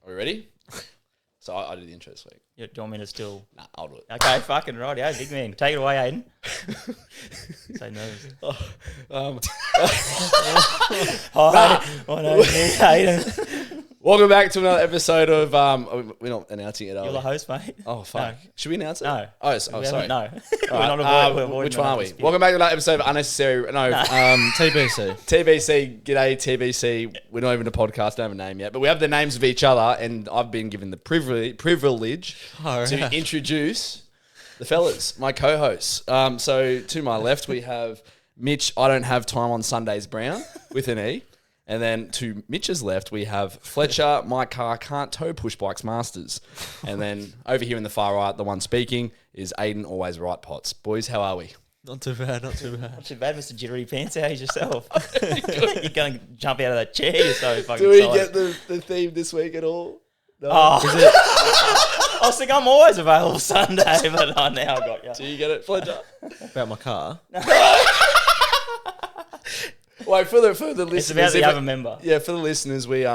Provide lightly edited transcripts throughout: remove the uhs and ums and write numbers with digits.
we ready? So I do the intro this week. Do you want me to still... Nah, I'll do it. Okay, fucking right. Yeah, big man. Take it away, Aiden. So nervous. Hi, my name is Aiden. Welcome back to another episode of... we're not announcing it, are You're we? the host, mate. Oh, fuck. No. Should we announce it? No. Oh, sorry. No. We're All not right, avoiding... which one are we? Welcome back to another episode of Unnecessary... No, TBC. TBC. G'day, TBC. We're not even a podcast. Don't have a name yet. But we have the names of each other, and I've been given the privilege to introduce the fellas, my co-hosts. So to my left, we have Mitch, I don't have time on Sundays Brown, with an E. And then to Mitch's left, we have Fletcher, my car can't tow push bikes masters. And then over here in the far right, the one speaking is Aiden, always right pots. Boys, how are we? Not too bad, not too bad. Not too bad, Mr. Jittery Pants. How's yourself? You're going to jump out of that chair. You're so fucking Do we excited. get the theme this week at all? No. Oh. I was thinking I'm always available Sunday, but I now got you. Do you get it, Fletcher? About my car. Wait, for the listeners. It's about the other member. Yeah, for the listeners, we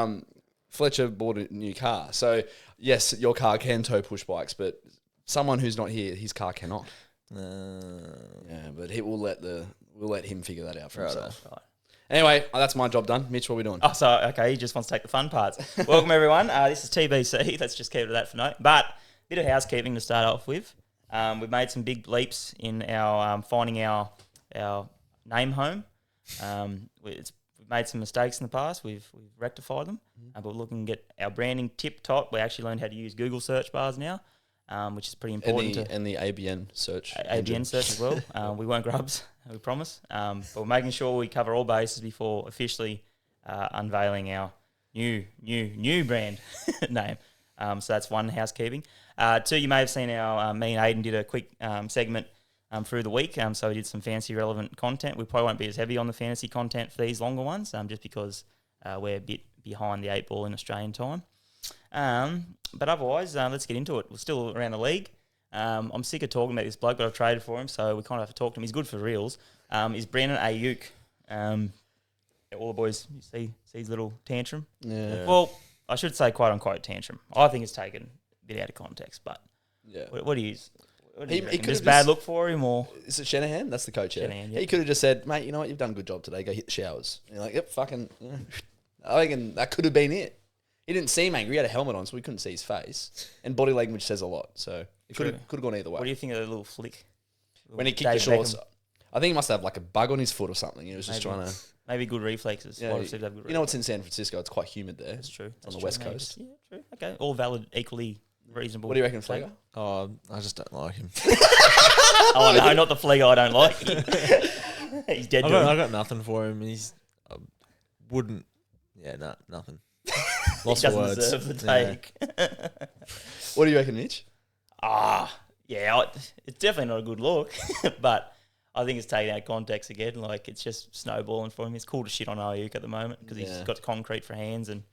Fletcher bought a new car. So yes, your car can tow push bikes, but someone who's not here, his car cannot. Yeah, but we'll let him figure that out for himself. Right. Anyway, that's my job done. Mitch, what are we doing? Oh, so, okay, he just wants to take the fun parts. Welcome, everyone. This is TBC. Let's just keep it at that for now. But a bit of housekeeping to start off with. We've made some big leaps in our finding our name home. We've made some mistakes in the past. We've rectified them. But we're looking to get our branding tip-top. We actually learned how to use Google search bars now, which is pretty important. And the ABN search. ABN search as well. We weren't grubs, we promise. But we're making sure we cover all bases before officially unveiling our new brand name. So that's one, housekeeping. Two, you may have seen me and Aiden did a quick segment through the week. So we did some fantasy relevant content. We probably won't be as heavy on the fantasy content for these longer ones, just because we're a bit behind the 8 ball in Australian time. But otherwise, let's get into it. We're still around the league. I'm sick of talking about this bloke, but I've traded for him, so we kind of have to talk to him. He's good for reals. Is Brandon Ayuk. All the boys, you see his little tantrum? Yeah. Well, I should say quote unquote tantrum. I think it's taken a bit out of context, but Yeah. what do you use? He Is could've this bad just- look for him, or Is it Shanahan? That's the coach, yeah. Shanahan, yeah. He could have just said, mate, you know what? You've done a good job today. Go hit the showers. And you're like, yep, fucking... Yeah. I reckon that could have been it. He didn't seem angry. He had a helmet on, so we couldn't see his face. And body language says a lot. So it could have gone either way. what do you think of the little flick? When he kicked the David shorts, Beckham? I think he must have like a bug on his foot or something. He was just Maybe. trying to... Maybe good reflexes. Yeah, Wide receivers have good you know what's in San Francisco? It's quite humid there. That's true. on the West Coast. Yeah, true. Okay, all valid, equally reasonable. What do you reckon, Flegger? Oh, I just don't like him. Oh no, not the flag I don't like. He's dead I to him. got nothing for him. He's wouldn't. Yeah, nothing. He Lost doesn't words. deserve the Yeah. take. What do you reckon, Mitch? It's definitely not a good look, but I think it's taken out of context again. Like, it's just snowballing for him. It's cool to shit on Ayuk at the moment because he's Yeah. got concrete for hands and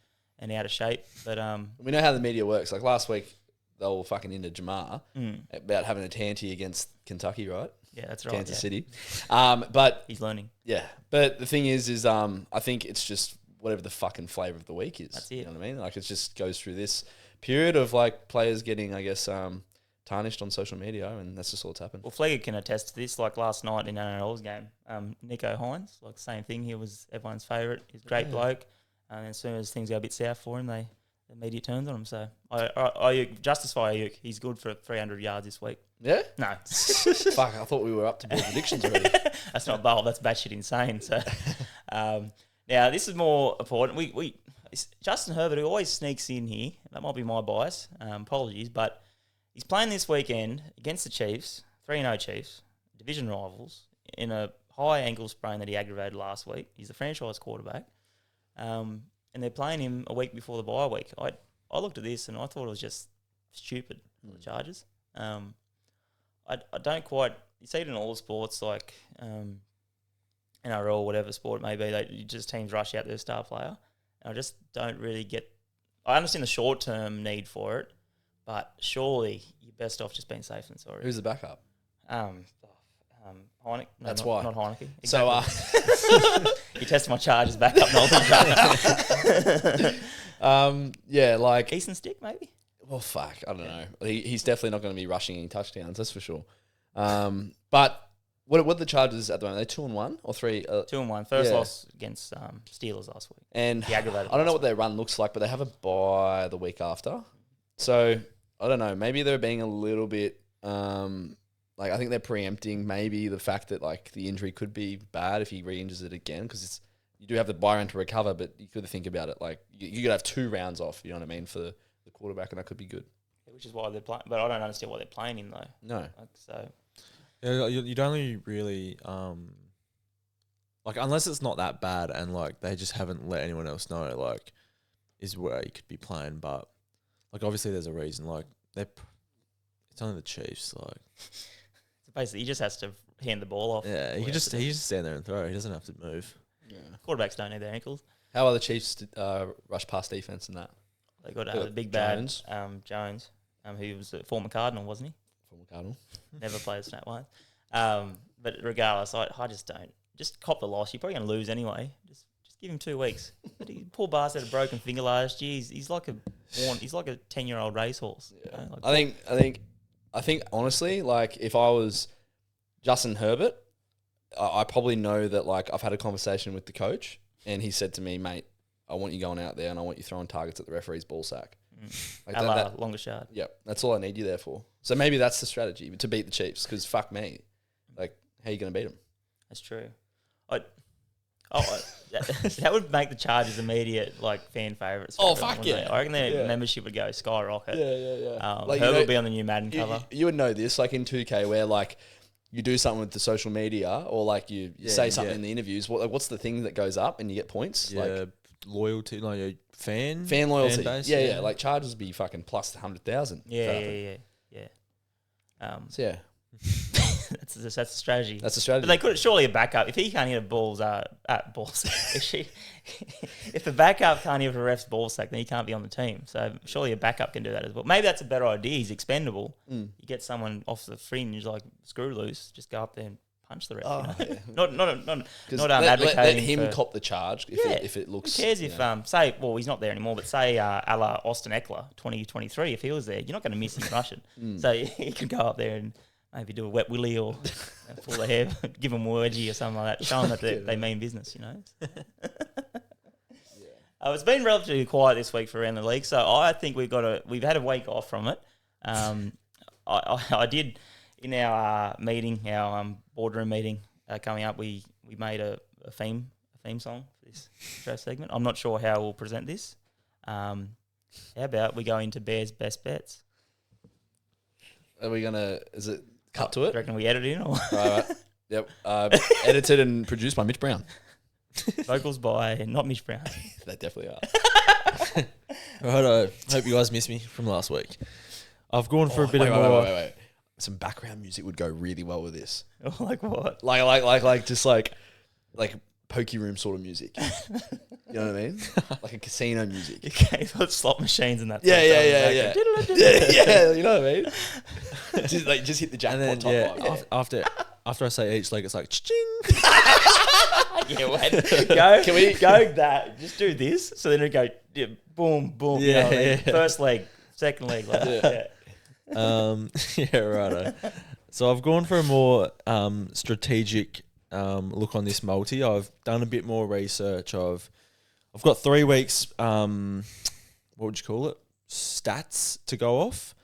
out of shape. But We know how the media works. Like last week, they were fucking into Jamar mm, about having a tanty against Kentucky, right? yeah, that's right. Kansas Yeah. City. But He's learning. yeah, but the thing is I think it's just whatever the fucking flavour of the week is. That's it. You know what I mean? Like it just goes through this period of like players getting, I guess, tarnished on social media, and that's just all that's happened. Well, Flegger can attest to this. Like last night in NRL's game, Nico Hines, like same thing. He was everyone's favourite. He's a great bloke. And as soon as things go a bit south for him, the media turns on him. So Ayuk, justify Ayuk. He's good for 300 yards this week. Yeah? No, Fuck, I thought we were up to bold predictions already. that's not bold. That's batshit insane. So now this is more important. It's Justin Herbert, who always sneaks in here. That might be my bias. Apologies, but he's playing this weekend against the Chiefs, 3-0 Chiefs, division rivals, in a high ankle sprain that he aggravated last week. He's the franchise quarterback. And they're playing him a week before the bye week. I looked at this and I thought it was just stupid for the Chargers. I don't quite... You see it in all sports, like NRL, whatever sport it may be, just teams rush out their star player. And I just don't really get... I understand the short-term need for it, but surely you're best off just being safe than sorry. Who's the backup? Heineken. No, That's not, why. Not Heineken. So, You tested my charges back up, Nolty. yeah, like, Eastern stick, maybe? well, fuck, I don't know. He's definitely not going to be rushing any touchdowns, that's for sure. But what are the Chargers at the moment? Are they 2-1 or 3? 2-1. First yeah. loss against Steelers last week. And The aggravated I don't know last what their run looks like, but they have a bye the week after. So, I don't know. Maybe they're being a little bit, like, I think they're preempting maybe the fact that, like, the injury could be bad if he re-injures it again, because you do have the bye round to recover, but you could think about it, like, you could have 2 rounds off, you know what I mean, for the quarterback, and that could be good. Which is why they're playing. But I don't understand why they're playing him, though. No. Like, so, Yeah, you'd only really like unless it's not that bad and like they just haven't let anyone else know, like is where you could be playing. But like obviously there's a reason. Like it's only the Chiefs. Like so basically, he just has to hand the ball off. yeah, he can just stand there and throw. He doesn't have to move. Yeah. Quarterbacks don't need their ankles. How are the Chiefs rush past defense and that? They got Got the big bad Jones. Jones, who was a former Cardinal, wasn't he? Former Cardinal. Never played snap once. But regardless, I just don't. Just cop the loss. You're probably going to lose anyway. Just give him 2 weeks. But poor bastard had a broken finger last year. He's like a 10-year-old racehorse. Yeah. You know, like, I think honestly, like if I was Justin Herbert, I probably know that like I've had a conversation with the coach and he said to me, mate, I want you going out there and I want you throwing targets at the referee's ball sack. Like longest yard. Yep, that's all I need you there for. So maybe that's the strategy to beat the Chiefs. Because fuck me, like how are you going to beat them? That's true. That would make the Chargers immediate like fan favourites. Oh, fuck yeah. I reckon their membership would go skyrocket. Yeah. Like, Herbert will be on the new Madden cover. You would know this, like in 2K, where like you do something with the social media, or like you say something in the interviews. What's the thing that goes up and you get points? Yeah, like loyalty, like your fan loyalty. fan base, yeah. Like Chargers be fucking plus 100,000. Yeah. So yeah, that's the strategy. that's the strategy. But they could surely a backup if he can't hit a balls. If the backup can't hit a ref's ball sack, then he can't be on the team. So surely a backup can do that as well. Maybe that's a better idea. He's expendable. You get someone off the fringe like screw loose, just go up there and punch the ref. Oh, You yeah. not advocating. Let him for, cop the charge if it looks. Who cares if say he's not there anymore, but say a la Austin Eckler 2023, if he was there, you're not going to miss him rushing. So he could go up there and maybe do a wet willy or pull the hair, give him a wedgie or something like that, show them that they mean business, you know. It's been relatively quiet this week for around the league, so I think we've had a week off from it. I did in our meeting, our boardroom meeting coming up. We made a theme song for this show segment. I'm not sure how we'll present this. How about we go into Bears' best bets? Are we gonna? Is it cut to Do it? you reckon we edit in or Right. Yep. Edited and produced by Mitch Brown. vocals by not Mitch Brown? They definitely are. Right, I hope you guys missed me from last week. I've gone for a bit of wait, more. wait. Some background music would go really well with this. Like what? Like just like pokey room sort of music. You know what I mean? Like a casino music. Okay, put slot machines in that. Yeah. Yeah, you know what I mean? just hit the jackpot And then top line. after I say each leg, it's like ching. Yeah, wait. Can we go that? Just do this. So then it go boom, boom. You know what I mean? First leg, second leg. Like that. Yeah, righto. So I've gone for a more strategic look on this multi. I've done a bit more research. I've got 3 weeks. What would you call it? Stats to go off.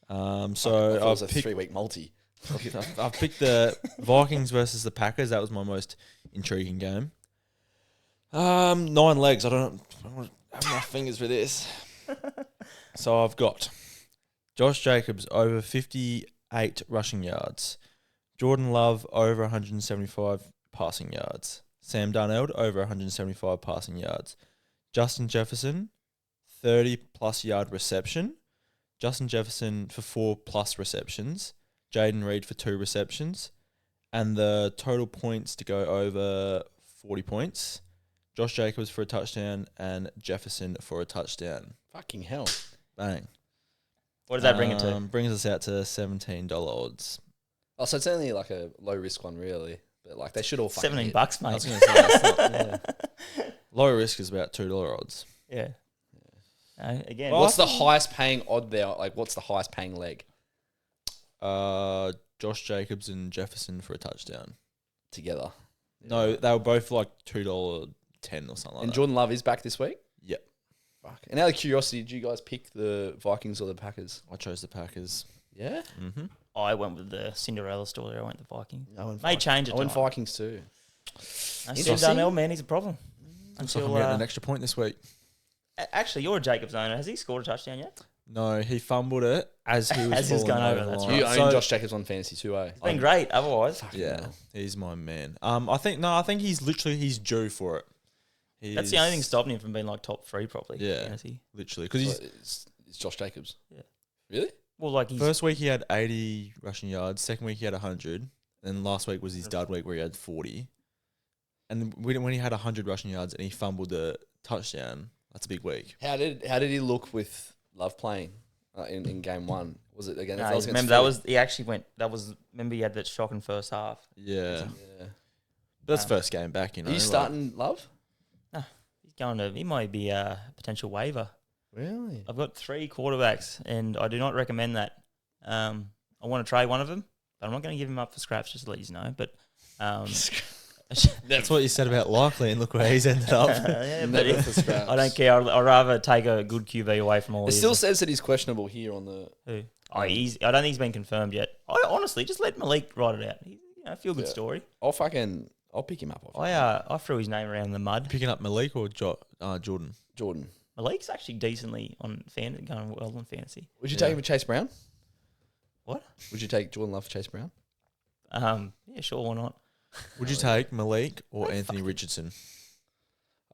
So it was a picked 3-week multi. I've picked the Vikings versus the Packers. That was my most intriguing game. 9 legs. I don't have enough fingers for this. So I've got Josh Jacobs over 58 rushing yards. Jordan Love over 175 passing yards. Sam Darnold over 175 passing yards. Justin Jefferson, 30-plus yard reception. Justin Jefferson for 4+ receptions. Jaden Reed for 2 receptions. And the total points to go over 40 points. Josh Jacobs for a touchdown and Jefferson for a touchdown. Fucking hell. Bang. What does that bring it to? Brings us out to $17 odds. Oh, so it's only like a low risk one, really. But like they should all fucking hit. $17, I mate. was going to say, that's not, low risk is about $2 odds. Yeah. Again, What's the highest paying odd there? Like, what's the highest paying leg Josh Jacobs and Jefferson for a touchdown. together? No, they were both like $2.10 or something like And that. Jordan Love is back this week? Yep. Fuck. And out of curiosity, did you guys pick the Vikings or the Packers? I chose the Packers. Yeah? Mm-hmm. I went with the Cinderella story. I went the Vikings. I went May change it. I went tonight. Vikings too. No, Interesting. Sam Darnell, man, he's a problem. Looks like I'm Until, getting an extra point this week. actually, you're a Jacobs owner. Has he scored a touchdown yet? No, he fumbled it as he was As he was falling going over over, the that's line. You right. own Josh Jacobs on fantasy too, eh? It's been great. Otherwise, Yeah, hell. he's my man. I think he's due for it. that's the only thing stopping him from being like top 3 properly. Yeah. Fantasy. Literally, because he's It's Josh Jacobs. Yeah. Really? Well, like he's first week he had 80 rushing yards. Second week he had 100. And last week was his dud week where he had 40. And when he had 100 rushing yards and he fumbled the touchdown, that's a big week. How did he look with Love playing in game 1? Was it again? No, that was remember against that Philly? was he actually went. That was remember he had that shocking first half. Yeah, Yeah. that's first game back. You know, Are you starting Love? He's going to. He might be a potential waiver. Really? I've got 3 quarterbacks, and I do not recommend that. I want to trade one of them, but I'm not going to give him up for scraps. Just to let you know. But That's what you said about Likely, and look where he's ended up. yeah, but Never for scraps. I don't care. I'd rather take a good QB away from all It these. still says that he's questionable here on the. Who? Oh, I don't think he's been confirmed yet. I honestly just let Malik write it out. He's, feel good Yeah. story. I'll pick him up. I threw his name around the mud. Picking up Malik or Jordan? Jordan. Malik's actually decently on fantasy, going well on fantasy. Would you take him for Chase Brown? What? Would you take Jordan Love for Chase Brown? Yeah, sure, why not? Would you take Malik or Anthony Richardson?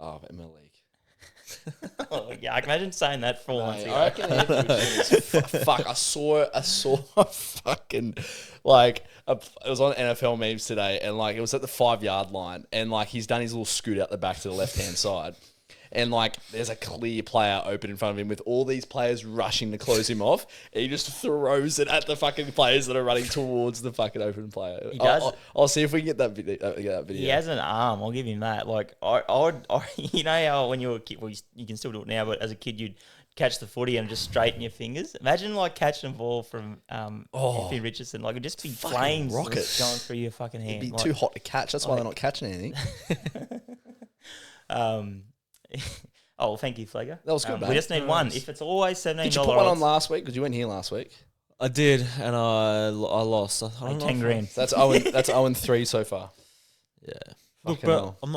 Oh, but Malik. Oh, yeah, I can imagine saying that for once. I reckon Anthony Richardson is fuck. I saw a fucking like it was on NFL memes today, and like it was at the 5-yard line, and like he's done his little scoot out the back to the left hand side. And like, there's a clear player open in front of him with all these players rushing to close him off. And he just throws it at the fucking players that are running towards the fucking open player. He does. I'll see if we can get that video. He has an arm. I'll give him that. Like I you know how when you were a kid, well, you can still do it now, but as a kid, you'd catch the footy and just straighten your fingers. Imagine like catching a ball from Anthony Richardson. Like it'd just be Fucking flames rockets. going through your fucking hand. It'd be Like, too hot to catch. That's why they're not catching anything. Oh, well, thank you, Flegger. That was good, We mate. just need one. If it's always $17, Did you put one on last week? Because you weren't here last week. I did, and I lost. I don't know 10 if grand. So that's 0-3 so far. Yeah. Look, Fucking but hell. I'm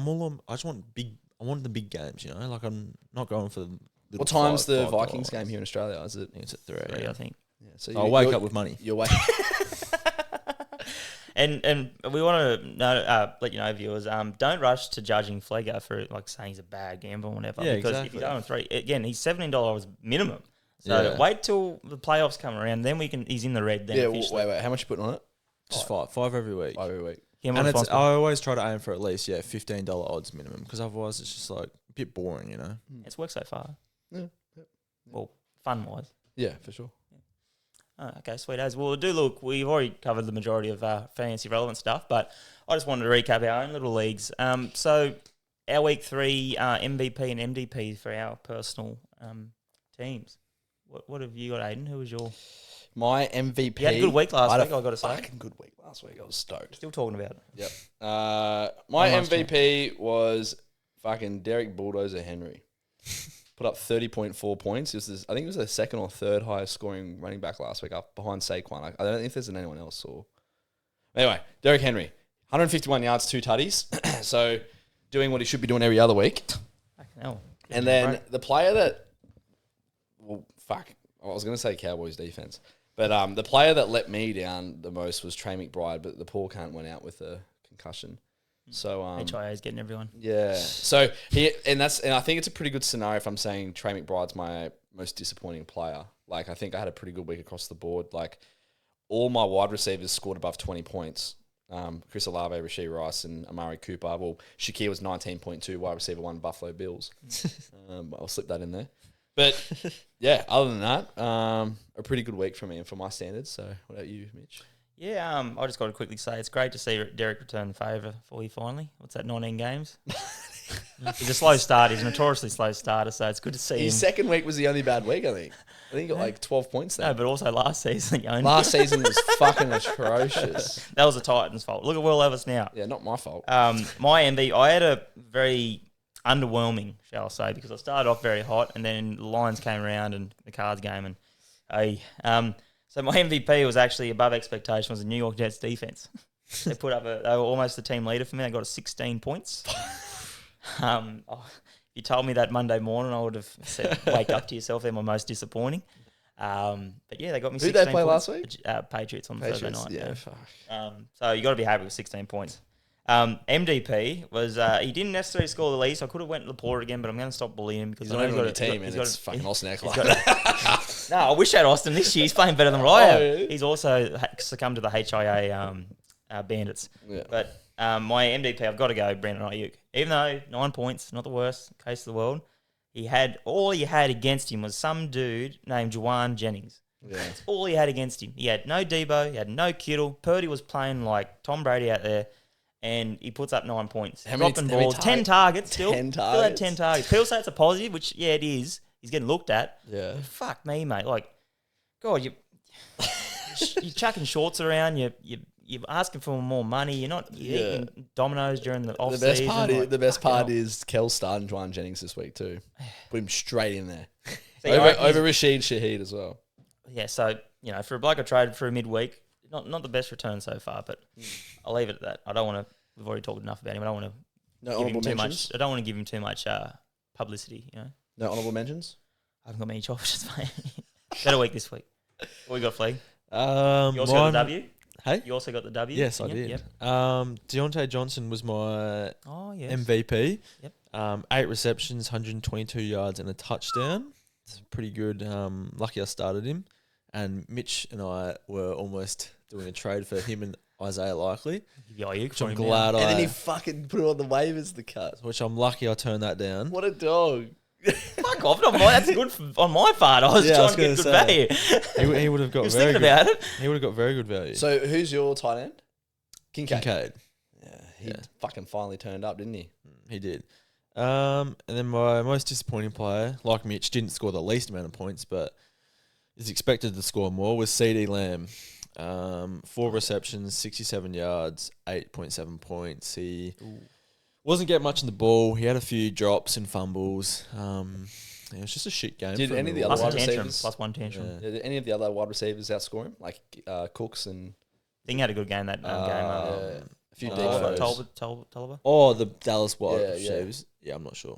all on. I just want big. I want the big games. You know, like I'm not going for the. Little What time's the $5 Vikings game here in Australia? Is it? I think it's at 3. I think. Yeah, so I'll wake up with money. You're wake. And we want to let you know, viewers, don't rush to judging Flegger for like saying he's a bad gambler or whatever. Yeah, because exactly. if you go on 3, again, he's $17 minimum. So Yeah. wait till the playoffs come around, then he's in the red. Then Yeah. officially. Wait. How much you putting on it? Just five every week. 5 every week. Gamble And I responsibly. always try to aim for at least $15 odds minimum, because otherwise it's just like a bit boring, you know. It's worked so far. Yeah. Well, fun wise. Yeah, for sure. Oh, okay, sweet as. Well, we've already covered the majority of fantasy relevant stuff, but I just wanted to recap our own little leagues. So our week 3 MVP and MDP for our personal teams. What have you got, Aiden? Who was your... My MVP. You had a good week last I had week, I got to say. Fucking good week last week. I was stoked. Still talking about it. Yep. My One last MVP was fucking Derek Bulldozer Henry. Put up 30.4 points. I think it was the second or third highest scoring running back last week, up behind Saquon. I don't think if there's anyone else. Anyway, Derek Henry, 151 yards, 2 tutties. So doing what he should be doing every other week. Fucking hell. And then the player that, well, fuck, I was going to say Cowboys defense, but the player that let me down the most was Trey McBride, but the poor cunt went out with a concussion. So HIA is getting everyone. yeah. So and I think it's a pretty good scenario if I'm saying Trey McBride's my most disappointing player. Like I think I had a pretty good week across the board. Like all my wide receivers scored above 20 points. Chris Olave, Rasheed Rice, and Amari Cooper. Well, Shakir was 19.2, wide receiver 1, Buffalo Bills. I'll slip that in there. But yeah, other than that, a pretty good week for me and for my standards. So what about you, Mitch? Yeah, I just got to quickly say it's great to see Derek return the favour for you finally. What's that, 19 games? He's a slow start. He's a notoriously slow starter, so it's good to see His him. second week was the only bad week, I think. I think he got like 12 points there. No, but also last season. Last season was fucking atrocious. That was the Titans' fault. Look at Will Levis now. Yeah, not my fault. My MV, I had a very underwhelming, shall I say, because I started off very hot, and then the Lions came around and the Cards game, and so my MVP was actually above expectation. Was the New York Jets defense. They put up they were almost the team leader for me. They got 16 points. You told me that Monday morning, I would have said, "Wake up to yourself." They're my most disappointing. But yeah, they got me. Who 16 they play points. last week? Patriots on Patriots, Thursday night. yeah, fuck. So you got to be happy with 16 points. MDP was he didn't necessarily score the least. I could have went Laporte again, but I'm going to stop bullying him because He's I not know even on your he's got team, and it's fucking Austin Eckler. No, I wish I had Austin this year. He's playing better than what I have. yeah. He's also succumbed to the HIA bandits. Yeah. But my MDP, I've got to go Brandon Ayuk. Even though 9 points, not the worst case of the world, all he had against him was some dude named Juwan Jennings. Yeah. That's all he had against him. He had no Debo, he had no Kittle. Purdy was playing like Tom Brady out there, and he puts up 9 points. How many- Dropping how many balls, 10 targets still. 10 Still had targets. 10 targets. People say it's a positive, which, yeah, it is. He's getting looked at. Yeah. Fuck me, mate. Like, God, you're chucking shorts around. You're asking for more money. You're eating Dominoes during the off The best season. part, like, the best fucking part hell. is Kel's starting Juwan Jennings this week too. Put him straight in there. See, I reckon over Rashid Shaheed as well. Yeah, so, for a bloke I traded for a midweek, not the best return so far, but I'll leave it at that. I don't want to. We've already talked enough about him. I don't want to No give honourable him too mentions. much. I don't want to give him too much publicity. No honourable mentions. I haven't got many choices, mate. Better week this week. What we got, Fleeg? You also got Mine- the W. Hey? You also got the W. Yes, I didn't you? did. Yep. Deontay Johnson was my Oh yes. MVP. Yep. 8 receptions, 122 yards, and a touchdown. It's pretty good. Lucky I started him. And Mitch and I were almost doing a trade for him and Isaiah Likely, Give you Ayuk which for I'm him glad And then he I. fucking put it on the waivers. The cut. Which I'm lucky I turned that down. What a dog. now. Fuck off! Not mine. That's good on my part. I was Yeah, I was trying to get good gonna value. He would have He got was very thinking good. about it. He would have got very good value. So who's your tight end? Kincaid. Kincaid, Yeah, he Yeah. fucking finally turned up, didn't he? he did. And then my most disappointing player, like Mitch, didn't score the least amount of points, but is expected to score more, was CD Lamb. 4 receptions, 67 yards, 8.7 points. He wasn't getting much in the ball. He had a few drops and fumbles. It was just a shit game. Did for any him of the all Plus other a around. wide tantrum. receivers? Plus one tantrum. Yeah. Did any of the other wide receivers outscore him? Like Cooks and Thing had a good game that game. a few deep Tolliver. throws. Tolliver. Oh, the Dallas wide Yeah, yeah. receivers. Yeah, I'm not sure.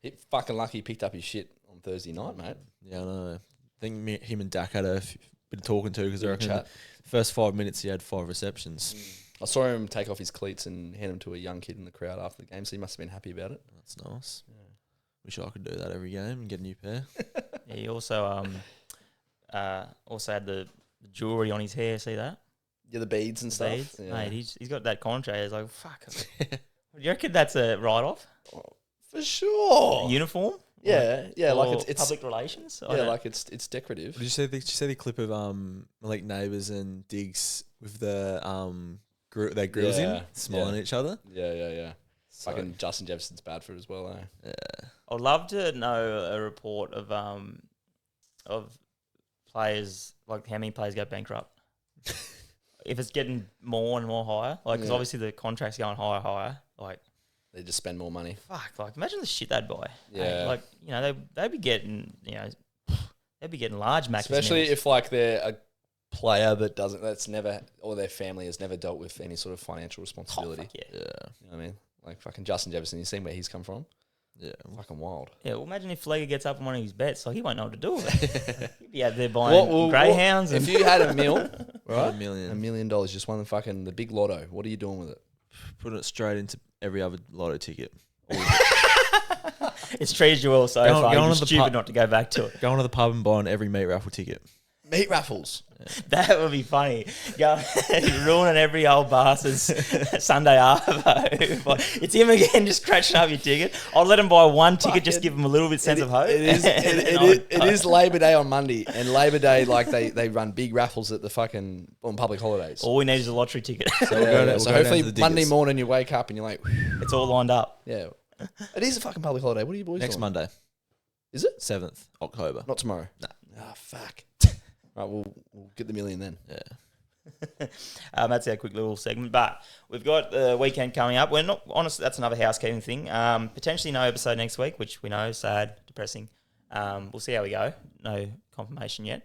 He fucking lucky he picked up his shit on Thursday night, mate. Yeah, I know. I think him and Dak had a bit of talking to because I Good reckon chat. the first 5 minutes he had 5 receptions. I saw him take off his cleats and hand them to a young kid in the crowd after the game, so he must have been happy about it. That's nice. Wish I could do that every game and get a new pair. Yeah, he also had the jewelry on his hair. See that? Yeah, the beads and stuff. Beads? Yeah. Mate, he's got that contract. It's like, fuck. Do you reckon that's a write-off? For sure. Uniform? Yeah, yeah, like Or it's public relations? I yeah, don't- like it's decorative. Did you see the clip of Malik Neighbours and Diggs with the their grills Yeah, in, smiling at each other? Yeah. So, Fucking Justin Jefferson's bad for it as well, eh? I'd love to know a report of players, like how many players go bankrupt. If it's getting more and more higher, like because Yeah. obviously the contract's going higher, like They just spend more money. fuck, like imagine the shit they'd buy. Yeah. like they'd be getting they'd be getting large maxes. Especially meals. if like they're a player that's never, or their family has never dealt with any sort of financial Oh, responsibility. fuck yeah. yeah, You know what I mean? Like fucking Justin Jefferson, you seen where he's come from? yeah. Fucking wild. Yeah, well, imagine if Flegger gets up on one of his bets, like he won't know what to do with it. He'd be out there buying greyhounds. If and you had a mil, right? $1 million. $1 million, just won the big lotto. What are you doing with it? Putting it straight into every other lotto ticket. it's treated you well so Go on- far. go on You're to the stupid pub. not to go back to it. Going to the pub and buying every meat raffle ticket. Meat raffles. That would be funny. Go ruining every old bastard's Sunday arvo. It's him again, just scratching up your ticket. I'll let him buy one ticket, just give him a little bit sense of hope. It is Labor Day on Monday, and Labor Day, like they run big raffles at the fucking on public holidays. All we need is a lottery ticket. So hopefully Monday morning you wake up and you're like, it's all lined up. yeah. It is a fucking public holiday. What are you boys Next doing? Monday, Is it? 7th October. Not tomorrow. Nah. Ah, fuck. Right, we'll get the million then. Yeah. That's our quick little segment. But we've got the weekend coming up. We're not honest. That's another housekeeping thing. Potentially no episode next week, which we know is sad, depressing. We'll see how we go. No confirmation yet.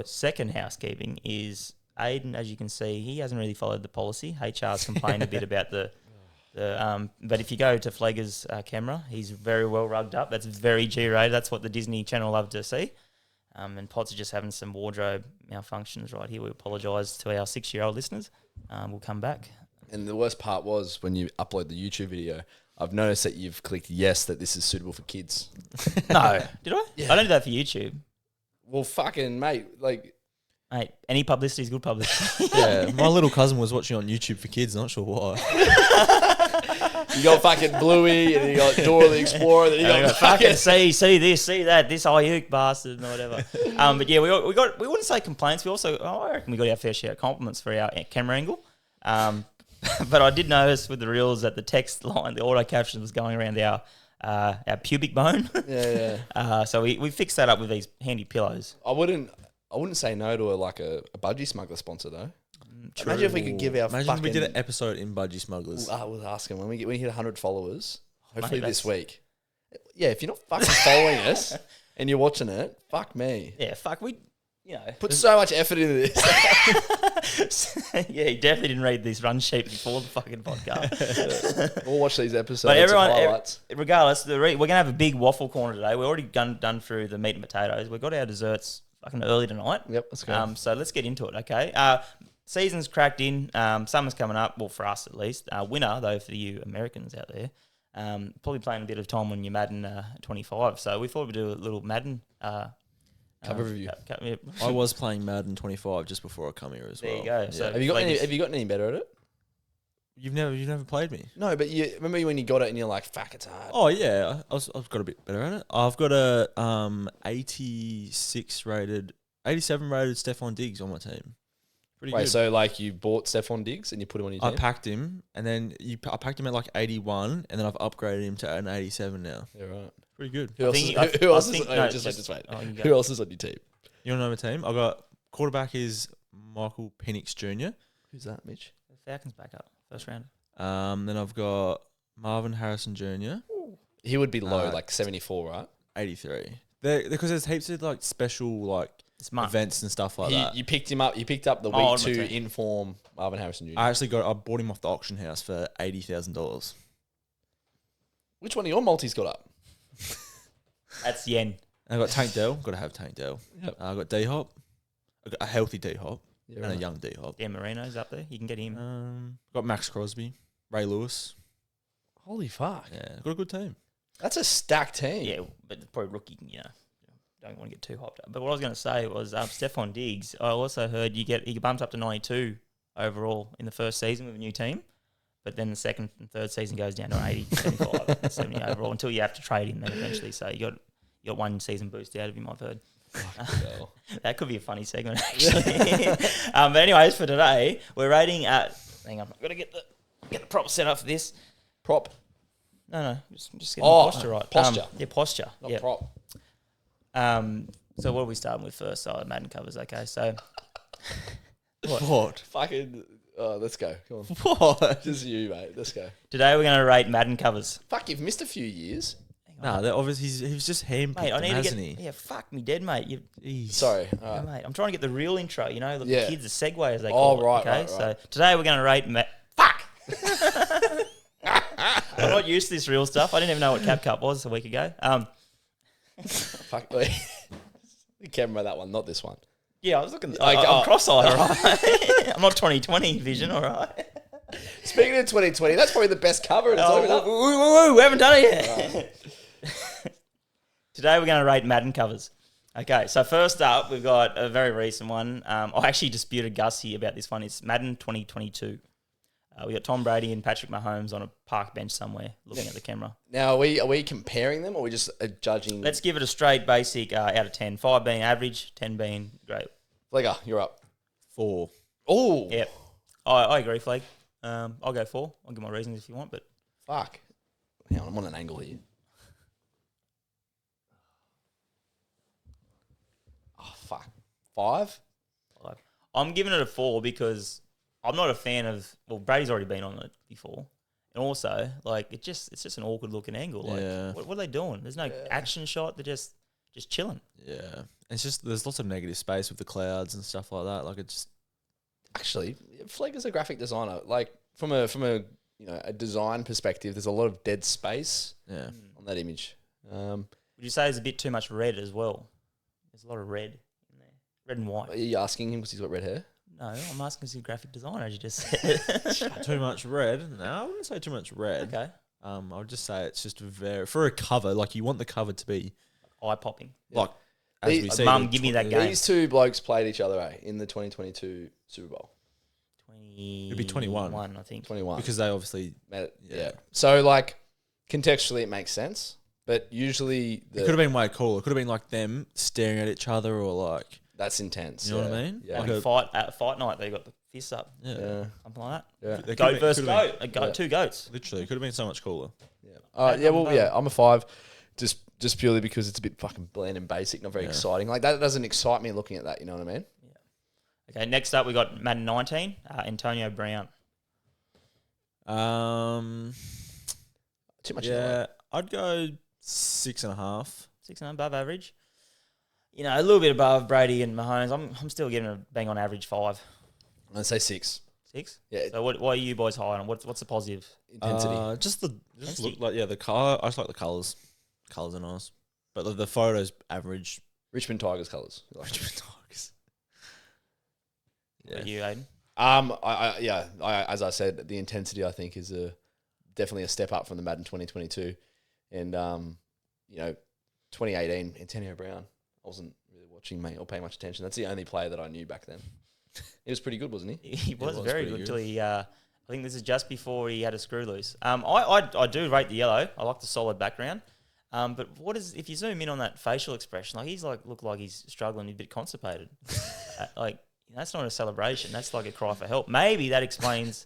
Second housekeeping is Aiden. As you can see, he hasn't really followed the policy. HR's complained a bit about but if you go to Flegger's camera, he's very well rugged up. That's very G-rated. That's what the Disney Channel love to see. And Pots are just having some wardrobe malfunctions right here. We apologise to our 6-year-old listeners. We'll come back. And the worst part was when you upload the YouTube video, I've noticed that you've clicked yes that this is suitable for kids. No. Did I? Yeah. I don't do that for YouTube. Well, fucking mate, like Mate, any publicity is good publicity. Yeah, my little cousin was watching on YouTube for kids. Not sure why. you got fucking Bluey and you got Dora the Explorer. Then you got fucking see this, see that, this Ayuk bastard or whatever. But yeah, we wouldn't say complaints. We also, I reckon we got our fair share of compliments for our camera angle. But I did notice with the reels that the text line, the auto caption was going around our pubic bone. Yeah. So we fixed that up with these handy pillows. I wouldn't say no to a budgie smuggler sponsor though. True. Imagine if we could give our Imagine we did an episode in Budgie Smugglers. We'll ask him when we hit 100 followers. Hopefully Mate, this week. Yeah, if you're not fucking following us and you're watching it, fuck me. Yeah, fuck, Put so much effort into this. Yeah, he definitely didn't read this run sheet before the fucking podcast. We'll watch these episodes. But everyone, highlights. regardless, we're going to have a big waffle corner today. We're already done through the meat and potatoes. We've got our desserts fucking early tonight. Yep, let's go. So let's get into it, okay? Season's cracked in. Summer's coming up, well, for us at least. Winter, though, for you Americans out there. Probably playing a bit of time on your Madden 25. So we thought we'd do a little Madden cover review. I was playing Madden 25 just before I come here as well. There you go. Yeah. So Have you gotten any better at it? You've never played me? No, but you remember when you got it and you're like, fuck, it's hard. Oh yeah, I've got a bit better at it. I've got a 87 rated Stephon Diggs on my team. Pretty Wait, good. so like you bought Stephon Diggs and you put him on your team? I packed him, and then I packed him at like 81, and then I've upgraded him to an 87 now. Yeah, right. Pretty good. Who else is on your team? You want to know my team? I got quarterback is Michael Penix Jr. Who's that, Mitch? The Falcons back up, first round. Then I've got Marvin Harrison Jr. He would be low, like 74, right? 83. Because there's heaps of like special like events and stuff like that. You picked him up. You picked up the week 2 in-form Marvin Harrison Jr. I bought him off the auction house for $80,000. Which one of your multis got up? That's yen. And I got Tank Dell. Got to have Tank Dell. Yep. I got D-Hop. I got a healthy D-Hop Yeah, and a right. young D-Hop. Dan Marino's up there. You can get him. Got Max Crosby, Ray Lewis. Holy fuck. Yeah, got a good team. That's a stacked team. Yeah, but probably rookie, don't want to get too hopped up. But what I was going to say was Stephon Diggs. I also heard he bumps up to 92 overall in the first season with a new team. But then the second and third season goes down to 80, 75, 70 overall until you have to trade him then eventually. So you got one season boost out of him, I've heard. That could be a funny segment, actually. But anyways, for today, we're rating at... Hang on, I've got to get the prop set up for this. Prop. No, just getting the posture right. Posture. Posture. Not prop. So what are we starting with first? So Madden covers, okay. So... What? Fucking... let's go. Come on. What? Just you, mate. Let's go. Today we're going to rate Madden covers. Fuck, you've missed a few years. Nah, they're obviously he was just handpicked, Mate, I need to get... hasn't he? Yeah, fuck me dead, mate. Jeez. Sorry. All Yeah, right. mate, I'm trying to get the real intro, the Yeah. kids, the segue as they call it. right, Okay, right. so today we're going to rate... Fuck! I'm not used to this real stuff. I didn't even know what Cap Cup was a week ago. Fuck. Wait. The camera, that one, not this one. Yeah, I was looking... Like, I'm cross-eyed, all right? I'm not 2020 vision, all right? Speaking of 2020, that's probably the best cover. It's Oh, opened up. we haven't done it yet. Today we're going to rate Madden covers. Okay, so first up, we've got a very recent one. I actually disputed Gussie about this one. It's Madden 2022. We got Tom Brady and Patrick Mahomes on a park bench somewhere looking at the camera. Now, are we comparing them or are we just judging? Let's give it a straight basic out of 10. 5 being average, 10 being great. Flegger, you're up. 4. Oh, Yep. I agree, Flag. I'll go 4. I'll give my reasons if you want, but fuck. Hang on, I'm on an angle here. Oh, fuck. 5? 5. I'm giving it a 4 because I'm not a fan of. Well, Brady's already been on it before, and also like it's just an awkward looking angle. Like, what are they doing? There's no action shot. They're just chilling. Yeah, it's just there's lots of negative space with the clouds and stuff like that. Like it's just Actually, Flegger's a graphic designer. Like from a a design perspective, there's a lot of dead space on that image. Would you say there's a bit too much red as well? There's a lot of red in there, red and white. Are you asking him because he's got red hair? No, I'm asking because he's a graphic designer, as you just said. too much red. No, I wouldn't say too much red. Okay. I would just say it's just for a cover. Like you want the cover to be Eye popping. like as we see. Mum, give me that game. These two blokes played each other in the 2022 Super Bowl. It'd be 21. I think. 21. because they obviously Yeah. So, like, contextually, it makes sense. But usually, it could have been way cooler. It could have been like them staring at each other or like that's intense. you know what I mean? Yeah. Like at fight night, they got the fists up. Yeah. Something like that. Yeah. They Goat could've versus been- goat. A goat. Two goats. Literally, it could have been so much cooler. I'm a 5. Just purely because it's a bit fucking bland and basic, not very exciting. Like, that doesn't excite me looking at that, you know what I mean? Okay, next up we got Madden 19, Antonio Brown. Too much. Yeah, I'd go 6.5. 6 and above average. You know, a little bit above Brady and Mahomes. I'm still getting a bang on average 5. I'm going to say 6. 6? Yeah. So why are you boys high on? What's the positive? Intensity. Just Intensity. look like the color. I just like the colors. Colors are nice, but the photos average. Richmond Tigers colours. Richmond Tigers. What about you, Aiden? As I said, the intensity I think is definitely a step up from the Madden 2022, and 2018 Antonio Brown. I wasn't really watching or paying much attention. That's the only player that I knew back then. He was pretty good, wasn't he? He was very pretty good good. till he. I think this is just before he had a screw loose. I do rate the yellow. I like the solid background. But if you zoom in on that facial expression, like he's look like he's struggling, a bit constipated. That's not a celebration. That's like a cry for help. Maybe that explains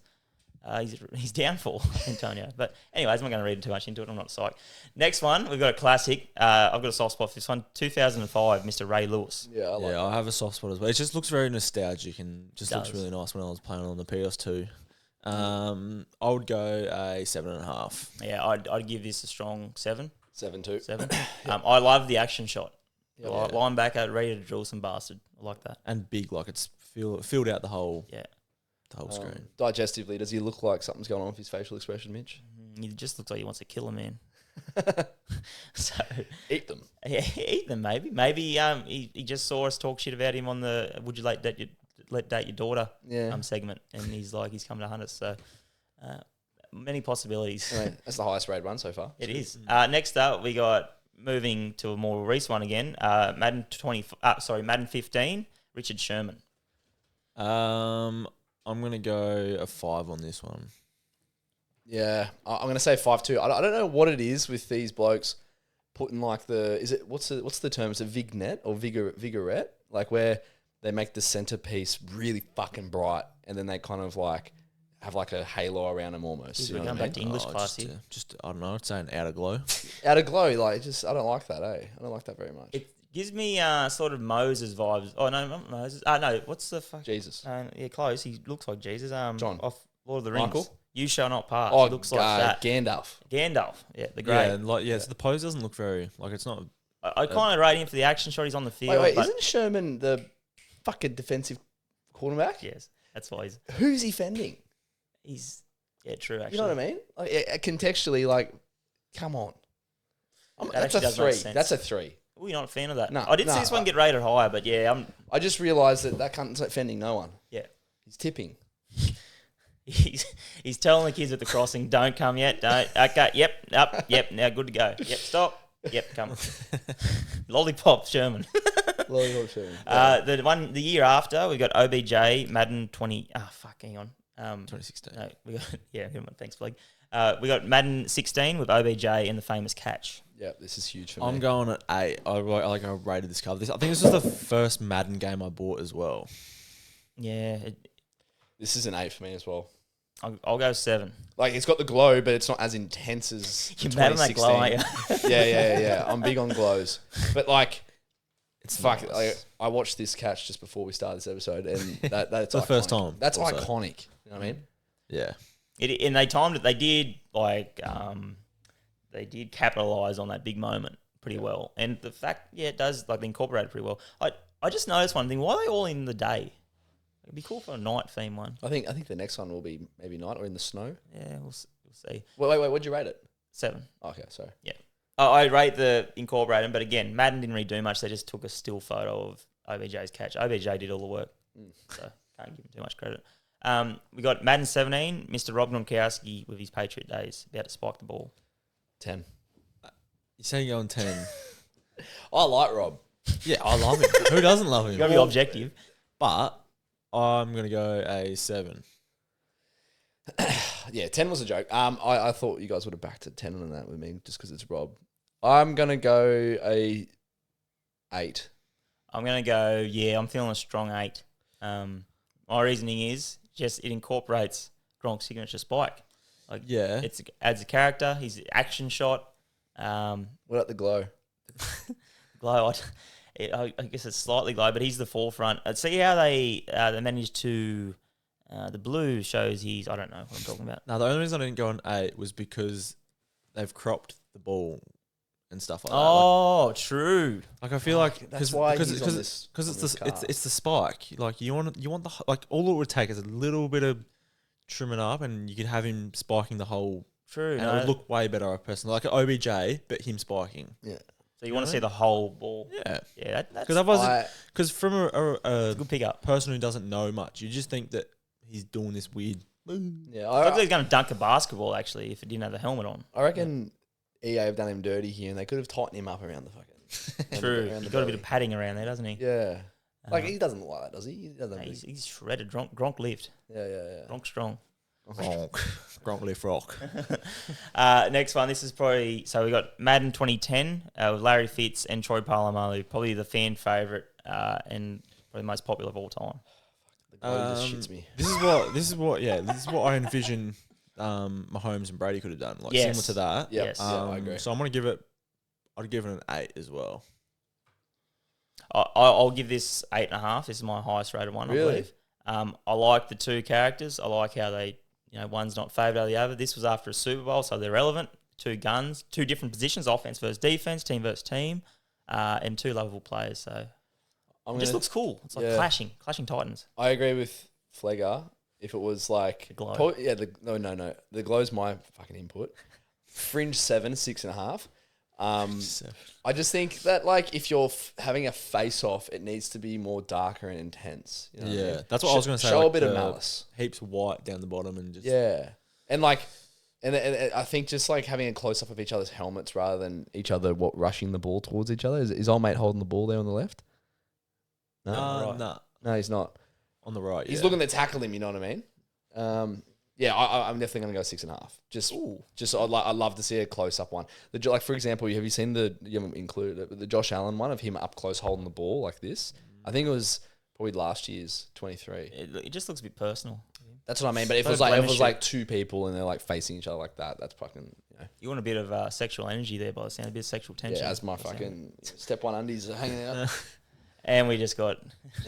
his downfall, Antonio. But anyways, I'm not going to read too much into it. I'm not psyched. Next one, we've got a classic. I've got a soft spot for this one. 2005, Mr. Ray Lewis. Yeah, I have a soft spot as well. It just looks very nostalgic and just looks Does. really nice when I was playing on the PS2. I would go a 7.5. Yeah, I'd give this a strong 7. 7-2. 7. I love the action shot. Yeah. Linebacker ready to drill some bastard. I like that. And big, like it's filled out the whole screen. Digestively, does he look like something's going on with his facial expression, Mitch? He just looks like he wants to kill a man. So Eat them. yeah, eat them maybe. Maybe he just saw us talk shit about him on the "Would you let date your daughter" segment, and he's coming to hunt us. So many possibilities. I mean, that's the highest rated one so far. It is. Next up, we got moving to a more recent one again. Madden 15. Richard Sherman. I'm gonna go a 5 on this one. Yeah, I'm going to say 5-2. I don't know what it is with these blokes putting like what's the term? Is it vignette or vigorette? Like where they make the centerpiece really fucking bright and then they kind of like have like a halo around them almost. You know We're what I going mean? back to English class here. Just I don't know. I'd say an outer glow. Outer glow, like I don't like that, I don't like that very much. It gives me sort of Moses vibes. Oh, no, not Moses. No, what's the fuck? Jesus. Yeah, close. He looks like Jesus. John. Off Lord of the Rings. Michael? You shall not pass. Oh, He looks like that. Gandalf. Gandalf. Yeah, the great. Yeah, so the pose doesn't look very like it's not. I kind of rate him for the action shot. He's on the field. Wait, but isn't Sherman the fucking defensive quarterback? yes, that's why Who's he fending? he's true. Actually, You know what I mean? Like, contextually, like, come on. That That's a actually does make 3. sense. That's a 3. Well, you're not a fan of that. No, I did see no, this one get rated higher, but yeah, I just realised that cunt's not fending no one. yeah. He's tipping. He's telling the kids at the crossing, "Don't come yet. Don't. Okay. Yep. Up. Yep. Now good to go. Yep. Stop. Yep. Come. Lollipop, Sherman. Lollipop shooting. Yeah. The year after, we got OBJ, Madden 20. Hang on. 2016. No, we got thanks, Fleg. We got Madden 16 with OBJ and the famous catch. Yeah, this is huge for me. I'm going at 8. I rated this cover. I think this was the first Madden game I bought as well. Yeah, This is an 8 for me as well. I'll go 7. Like, it's got the glow, but it's not as intense as You're mad on that 2016. glow, aren't you? Yeah. I'm big on glows. But, like, It's fuck, nice. like, I watched this catch just before we started this episode, and that's the iconic. first time. That's also. iconic. You know what I mean? Yeah. And they timed it. They did, they did capitalize on that big moment pretty well. And the fact, it does, like, incorporate it pretty well. I just noticed one thing. Why are they all in the day? It'd be cool for a night theme one. I think the next one will be maybe night or in the snow. Yeah, we'll see. Wait, what'd you rate it? 7. Okay, sorry. Yeah. I rate the incorporating, but again, Madden didn't really do much. They just took a still photo of OBJ's catch. OBJ did all the work, so can't give him too much credit. We got Madden 17, Mr. Rob Gronkowski with his Patriot days, about to spike the ball. 10. You say you're going 10. I like Rob. Yeah, I love him. Who doesn't love him? You got to be objective. But I'm going to go a 7. Yeah, 10 was a joke. I thought you guys would have backed at 10 on that with me just because it's Rob. I'm going to go a 8. I'm going to go, I'm feeling a strong 8. My reasoning is just it incorporates Gronk's signature spike. Like, Yeah. it adds a character, his action shot. What about the glow? Glow, I guess it's slightly glow, but he's the forefront. See how they managed to... the blue shows he's... I don't know what I'm talking about. No, the only reason I didn't go on 8 was because they've cropped the ball and stuff like that. Oh, true. Like I feel like That's why because he's on this it's the spike. Like you want the like all it would take is a little bit of trimming up, and you could have him spiking the whole. True. And it would look way better, personally. Like an OBJ, but him spiking. Yeah. So you want to see the whole ball? Yeah. Yeah, that's Because otherwise, because from a good pickup. person who doesn't know much, you just think that he's doing this weird. Yeah, I thought he was going to dunk a basketball, actually, if it didn't have the helmet on. I reckon EA have done him dirty here, and they could have tightened him up around the fucking. True. around He's the got a bit belly. of padding around there, doesn't he? Yeah. Like, he doesn't look like that, does he? He doesn't. Nah, he's shredded. Gronk lift. Yeah. Gronk strong. Gronk left rock. Next one. This is probably... So we got Madden 2010 with Larry Fitz and Troy Polamalu. Probably the fan favourite and probably the most popular of all time. The glow just shits me. This is what I envision Mahomes and Brady could have done, like Yes. similar to that. Yep. Yes. I agree. So I'd give it an 8 as well. I'll give this 8.5. This is my highest rated one, Really? I believe. I like the two characters. I like how they, one's not favoured over the other. This was after a Super Bowl, so they're relevant. 2 guns, 2 different positions, offense versus defense, team versus team, and 2 lovable players. So it just looks cool. It's like clashing Titans. I agree with Flegger. If it was like The glow. No. The glow's my fucking input. Fringe 7, 6.5. I just think that, like, if you're having a face off, it needs to be more darker and intense. You know what I mean? That's what I was going to say. Show like a bit of the malice. Heaps white down the bottom and just And like, and I think just like having a close up of each other's helmets rather than each other rushing the ball towards each other. Is old mate holding the ball there on the left? No, no, he's not. On the right, He's looking to tackle him. You know what I mean? I'm definitely going to go 6.5. Just I'd love to see a close up one. Like, for example, have you seen you haven't included it, but the Josh Allen one of him up close holding the ball like this? I think it was probably last year's 23. It just looks a bit personal. That's what I mean. But if No it was blemish like 2 people and they're like facing each other like that, that's fucking. You want a bit of sexual energy there by the sound, a bit of sexual tension. Yeah, as my fucking step 1 undies are hanging out. And we just got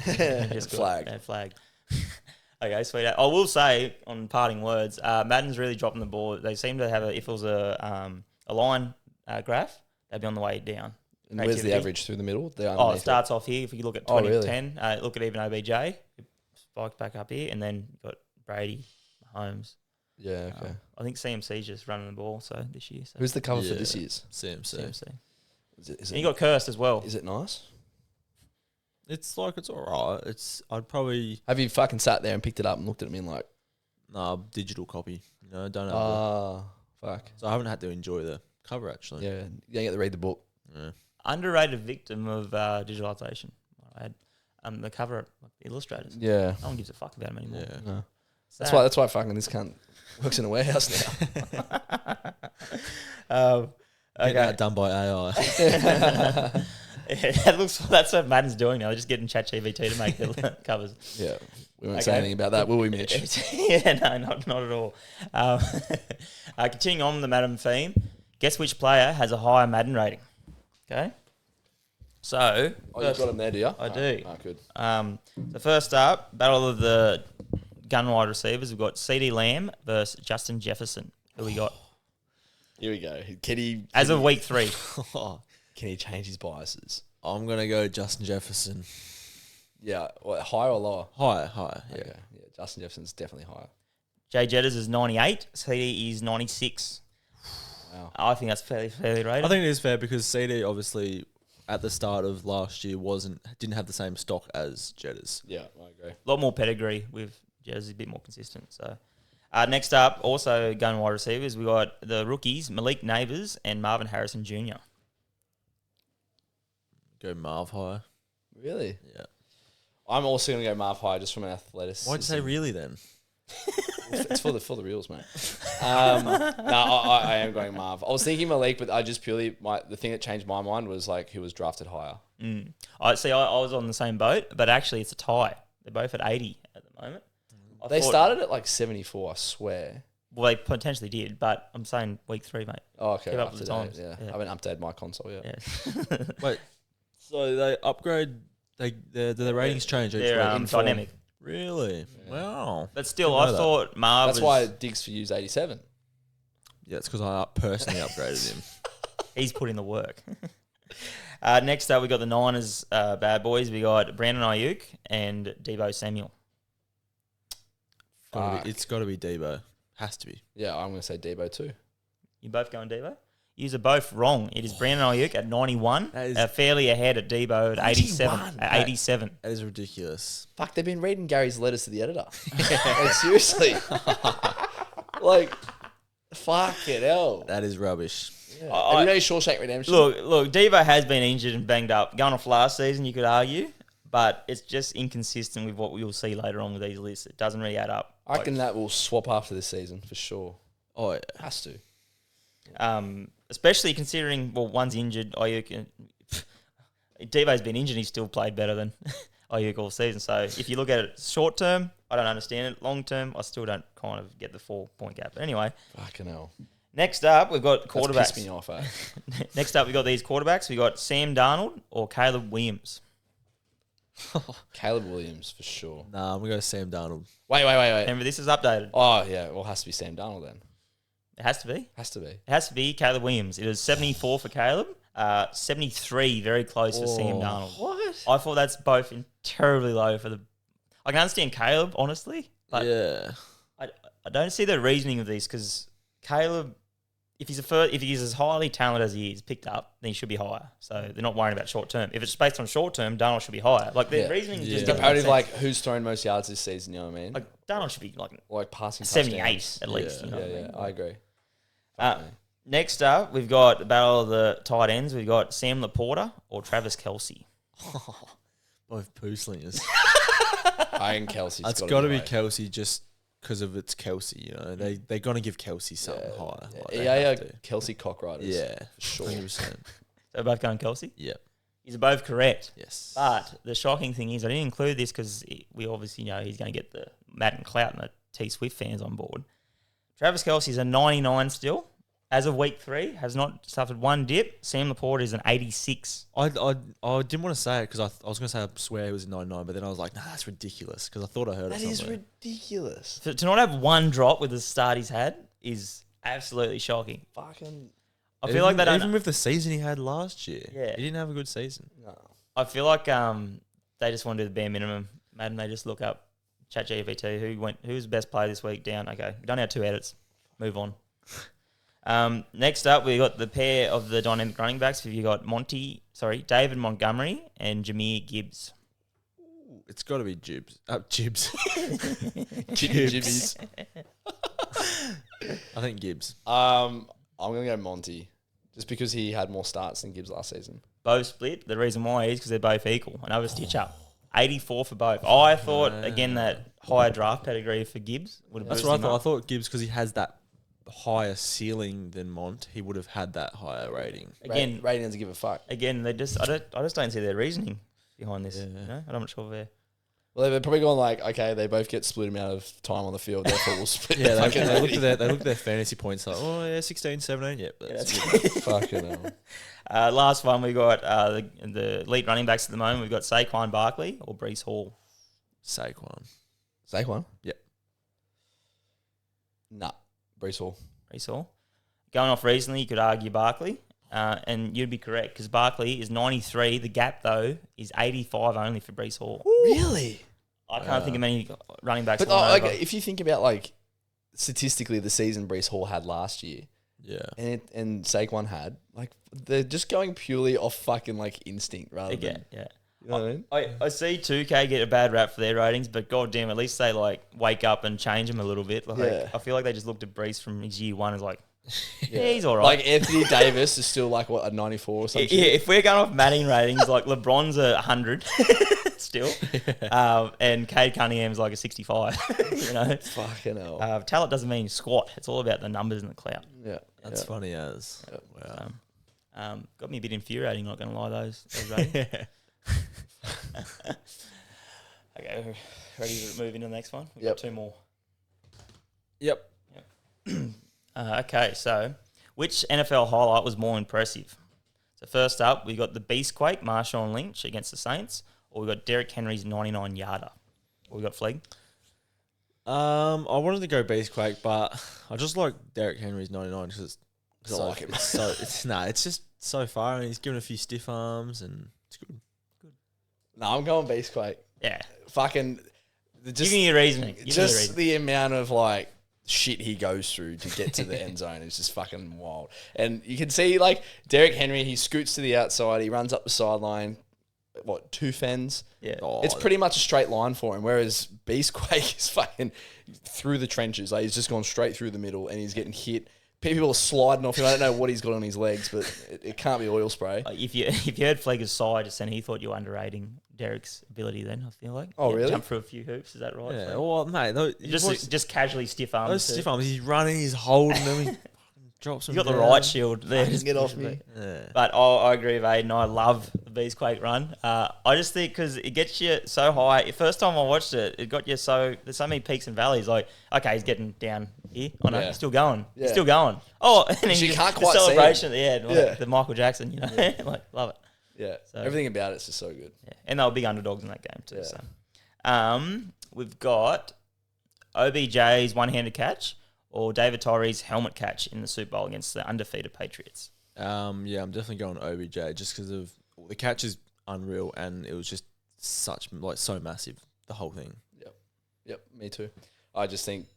Flagged. Flagged. Okay, sweet. I will say, on parting words, Madden's really dropping the ball. They seem to have if it was a line graph, they'd be on the way down. And where's the average through the middle? It starts off here. If you look at 2010, look at even OBJ, it spiked back up here, and then you've got Brady, Mahomes. Yeah, okay. I think CMC's just running the ball this year. So. Who's the cover for this year's? CMC. Is it, And he got cursed as well. Is it nice? It's alright. I'd probably Have you fucking sat there and picked it up and looked at me and like, digital copy. Don't have fuck. so I haven't had to enjoy the cover actually. Yeah, you don't get to read the book. Yeah. Underrated victim of digitalisation. the cover, like the illustrators. Yeah. No one gives a fuck about them anymore. Yeah. No. Sad. That's why fucking this cunt works in a warehouse now. Get that done by AI. That's what Madden's doing now. They're just getting ChatGPT to make the covers. Yeah. We won't say anything about that, will we, Mitch? Yeah, no, not at all. Continuing on the Madden theme, guess which player has a higher Madden rating? Okay. So. Oh, you've got him there, do you? I do. Oh, good. So first up, battle of the gun wide receivers. We've got CD Lamb versus Justin Jefferson. Who we got? Here we go. Can he... As of week 3. Can he change his biases? I'm going to go Justin Jefferson. Yeah. What, higher or lower? Higher, yeah. Okay. Yeah, Justin Jefferson's definitely higher. Jay Jettas is 98. CD is 96. Wow. I think that's fairly rated. I think it is fair because CD obviously at the start of last year didn't have the same stock as Jettas. Yeah, I agree. A lot more pedigree with Jettas, a bit more consistent. So next up, also gun wide receivers, we got the rookies, Malik Neighbours and Marvin Harrison Jr. Go Marv higher. Really? Yeah. I'm also going to go Marv high just from athleticism. Why'd you say really then? It's for the reals, mate. I am going Marv. I was thinking Malik, but I just purely the thing that changed my mind was like who was drafted higher. I was on the same boat, but actually it's a tie. They're both at 80 at the moment. They started at like 74, I swear. Well, they potentially did, but I'm saying week 3, mate. Oh, okay. Keep up with the Up to times. date, yeah. Yeah. I haven't updated my console yet. Yeah. Wait, so they upgrade? The ratings change each They're week? dynamic. Really? Yeah. Wow. But still, Didn't know I that. thought Marv That's why Diggs for use 87. Yeah, it's because I personally upgraded him. he's put in the work. Next up, we got the Niners bad boys. We got Brandon Ayuk and Deebo Samuel. It's got to be Debo. Has to be. Yeah, I'm going to say Debo too. You both going Deebo? You're both wrong. It is Brandon Ayuk at 91, That is- fairly ahead at Deebo at 87. 91? At 87. That is ridiculous. Fuck, they've been reading Gary's letters to the editor. Like, seriously. Like, fucking hell. That is rubbish. Yeah. Have you know Shawshank Redemption? Look, Deebo has been injured and banged up. Going off last season, you could argue, but it's just inconsistent with what we'll see later on with these lists. It doesn't really add up. I reckon that will swap after this season for sure. Oh, yeah. Has to. Especially considering, one's injured. Ayuk, Devo's been injured. He's still played better than Ayuk all season. So if you look at it short term, I don't understand it. Long term, I still don't kind of get the 4-point gap. But anyway, Fucking hell. next up we've got That's quarterbacks. pissed me off, eh? Next up we got these quarterbacks. We got Sam Darnold or Caleb Williams. Caleb Williams for sure. Nah, I'm going to go Sam Darnold. Wait. Remember, this is updated. Oh, yeah. Well, it has to be Sam Darnold then. It has to be. Has to be. It has to be Caleb Williams. It is 74 for Caleb. 73, very close for Sam Darnold. What? I thought that's both terribly low for the. I can understand Caleb, honestly, but Yeah. I don't see the reasoning of these because Caleb, if he's as highly talented as he is, picked up, then he should be higher. So they're not worrying about short term. If it's based on short term, Darnold should be higher. Like the Yeah. reasoning just Yeah. doesn't make Comparative, sense. like, who's thrown most yards this season, you know what I mean? Like Darnold should be like passing 78 touchdowns. at least. Yeah. You know what I mean? I agree. Next up, we've got the battle of the tight ends. We've got Sam Laporta or Travis Kelce. Both poo slingers. I and Kelsey's It's got to be high. Kelsey just because of it's Kelsey. You know, they're going to give Kelsey something higher. Yeah, Like, they yeah, have to. Kelsey cockriders. Yeah, for sure. 100%. So we're both going Kelce? Yep. He's both correct. Yes. But the shocking thing is, I didn't include this because we obviously know he's going to get the Madden clout and the T Swift fans on board. Travis Kelce's a 99 still. As of week 3, has not suffered one dip. Sam Laporta is an 86. I didn't want to say it because I was going to say I swear he was in 99, but then I was like, nah, that's ridiculous because I thought I heard That it is somewhere. ridiculous. To not have one drop with the start he's had is absolutely shocking. Fucking I feel like they don't. Even with the season he had last year. Yeah. He didn't have a good season. no. I feel like they just want to do the bare minimum. Madden, they just look up ChatGPT who's the best player this week down. Okay, we've done our 2 edits. Move on. Next up, we got the pair of the dynamic running backs. You got David Montgomery and Jahmyr Gibbs. It's got to be Jibs. Jibs. Jibbies. I think Gibbs. I'm gonna go Monty, just because he had more starts than Gibbs last season. Both split. The reason why is because they're both equal. Another stitch up. 84 for both. I thought, again, that higher draft pedigree for Gibbs would have That's boosted what I him thought. I up. thought Gibbs, because he has that higher ceiling than Mont, he would have had that higher rating. Again, Rating doesn't give a fuck. again, I just don't see their reasoning behind this. Yeah. You know? I'm not sure they're... Well, they've probably gone like, okay, they both get split amount of time on the field, therefore we'll split. Yeah, the fucking they looked rating. at their fantasy points like, oh yeah, 16, 17, yeah. That's Fucking hell. Last one, we got the elite running backs at the moment. We've got Saquon Barkley or Breece Hall. Saquon. Saquon? Yep. Nah, Breece Hall. Breece Hall. Going off recently, you could argue Barkley, and you'd be correct because Barkley is 93. The gap, though, is 85 only for Breece Hall. Really? I can't think of many running backs. But if you think about like statistically the season Breece Hall had last year, Yeah. and Saquon had, like they're just going purely off fucking like instinct rather Again, than yeah. you know what I mean? I see 2K get a bad rap for their ratings, but goddamn, at least they like wake up and change them a little bit. Like, Yeah. I feel like they just looked at Breece from his year one as like, Yeah. he's all right. Like Anthony Davis is still like what a 94 or something. Yeah, if we're going off Manning ratings, like LeBron's a 100 still, and Cade Cunningham's like a 65. You know, Fucking hell. talent doesn't mean squat. It's all about the numbers and the clout. Yeah, That's funny as. Yeah. Wow. Got me a bit infuriating. Not going to lie, those ratings. Okay, ready to move into the next one? We've got two more. Yep. Okay, so which NFL highlight was more impressive? So first up, we got the Beast Quake, Marshawn Lynch against the Saints, or we got Derrick Henry's 99-yarder. What we got, Flegg? I wanted to go Beastquake, but I just like Derrick Henry's 99 because I like him. It's just so far, and he's given a few stiff arms, and it's good. No, I'm going Beastquake. Yeah. Fucking Give me your reasoning. Just the amount of like shit he goes through to get to the end zone is just fucking wild. And you can see like Derrick Henry, he scoots to the outside, he runs up the sideline, what, 2 fens? Yeah. It's pretty much a straight line for him, whereas Beastquake is fucking through the trenches. Like he's just gone straight through the middle and he's getting hit. People are sliding off him. I don't know what he's got on his legs, but it can't be oil spray. If you heard Flegg's side, just then he thought you were underrating Derrick's ability. Then I feel like. Oh, really? Jump through a few hoops. Is that right? Yeah, Flegg? well, mate, no, Just casually stiff arms. those too. stiff arms. He's running, he's holding them, he drops them. You got the down. right shield there. Fucking get off me. Yeah. But I agree with Aiden. I love the Beastquake run. I just think because it gets you so high. First time I watched it, it got you so... There's so many peaks and valleys. Like, okay, he's getting down here. Oh, no, Yeah. he's still going. Yeah. He's still going. Oh, and then You can't the quite see celebration at the end. Like Yeah. the Michael Jackson, you know. Like, love it. Yeah, So- everything about it's just so good. Yeah. And they were big underdogs in that game too. Yeah. So, we've got OBJ's one-handed catch or David Tyree's helmet catch in the Super Bowl against the undefeated Patriots. Yeah, I'm definitely going OBJ just because of the catch is unreal, and it was just so massive, the whole thing. Yep, me too. I just think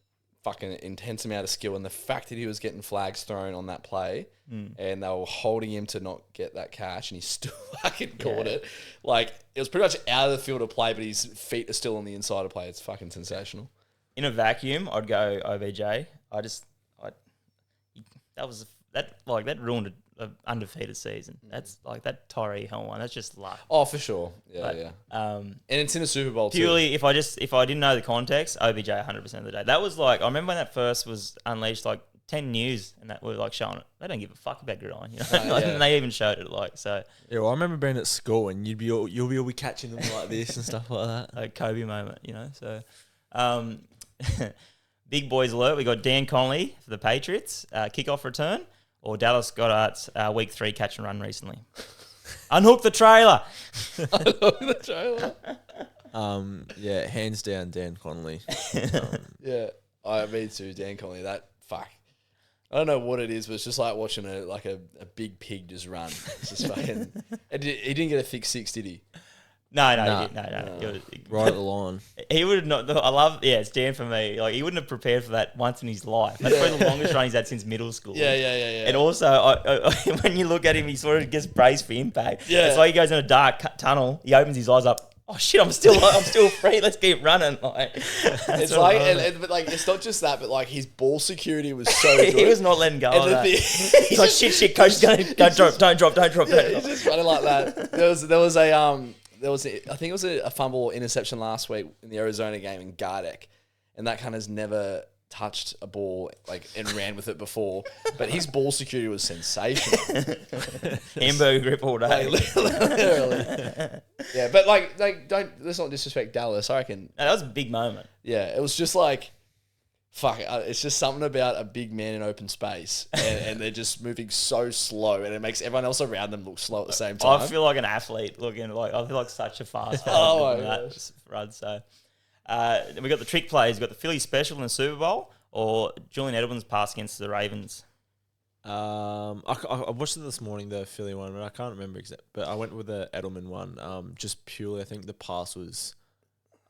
fucking intense amount of skill, and the fact that he was getting flags thrown on that play and they were holding him to not get that catch and he still fucking caught it. Like, it was pretty much out of the field of play, but his feet are still on the inside of play. It's fucking sensational. In a vacuum, I'd go OBJ. That ruined an undefeated season. That's like that Tyree helmet one. That's just luck. Oh, for sure. Yeah, But, yeah. And it's in a Super Bowl too. purely if I didn't know the context, OBJ 100% of the day. That was like I remember when that first was unleashed, like 10 News, and that were like showing it. They don't give a fuck about gridiron, you know. No, yeah. And they even showed it like so. Yeah, well, I remember being at school and you'll be catching them like this and stuff like that. Like Kobe moment, you know. So, big boys alert. We got Dan Connolly for the Patriots kickoff return, or Dallas Goedert's week 3 catch and run recently. Unhook the trailer. The trailer. Yeah, hands down, Dan Connolly. Yeah, me too, Dan Connolly. That fuck. I don't know what it is, but it's just like watching a big pig just run. It's just fucking. He didn't get a thick 6, did he? No. Right at the line. He would not. I love. Yeah, it's Dan for me. Like he wouldn't have prepared for that once in his life. That's probably the longest run he's had since middle school. Yeah. And also, when you look at him, he sort of gets braced for impact. Yeah. It's like he goes in a dark tunnel. He opens his eyes up. Oh shit! I'm still free. Let's keep running. Like, It's like, but like, it's not just that, but like his ball security was so good. he was not letting go of that. He's like, shit, coach, don't drop. Yeah, he's just running like that. There was I think it was a fumble or interception last week in the Arizona game in Gardeck, and that kind of has never touched a ball and ran with it before. But his ball security was sensational. Hamburger grip all day. Literally. Yeah, but let's not disrespect Dallas. I reckon. No, that was a big moment. Yeah, it was just fuck, it's just something about a big man in open space and they're just moving so slow and it makes everyone else around them look slow at the same time. I feel like an athlete I feel like such a fast Oh my that run. So we got the trick plays. We got the Philly special in the Super Bowl or Julian Edelman's pass against the Ravens. I watched it this morning, the Philly one, but I can't remember exactly. But I went with the Edelman one, just purely I think the pass was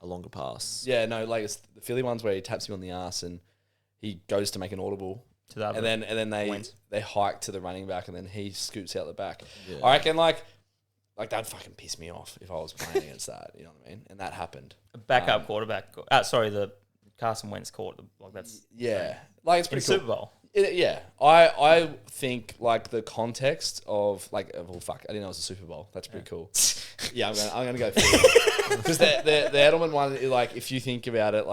a longer pass. Yeah, no, it's the Philly ones where he taps him on the ass and he goes to make an audible. To that, and then they hike to the running back and then he scoots out the back. Yeah. I reckon that'd fucking piss me off if I was playing against that. You know what I mean? And that happened. A backup quarterback. The Carson Wentz caught. That's yeah, it's pretty in cool. Super Bowl. Yeah, I think the context of I didn't know it was a Super Bowl. That's pretty cool. Yeah, I'm gonna go Philly because the Edelman one, if you think about it,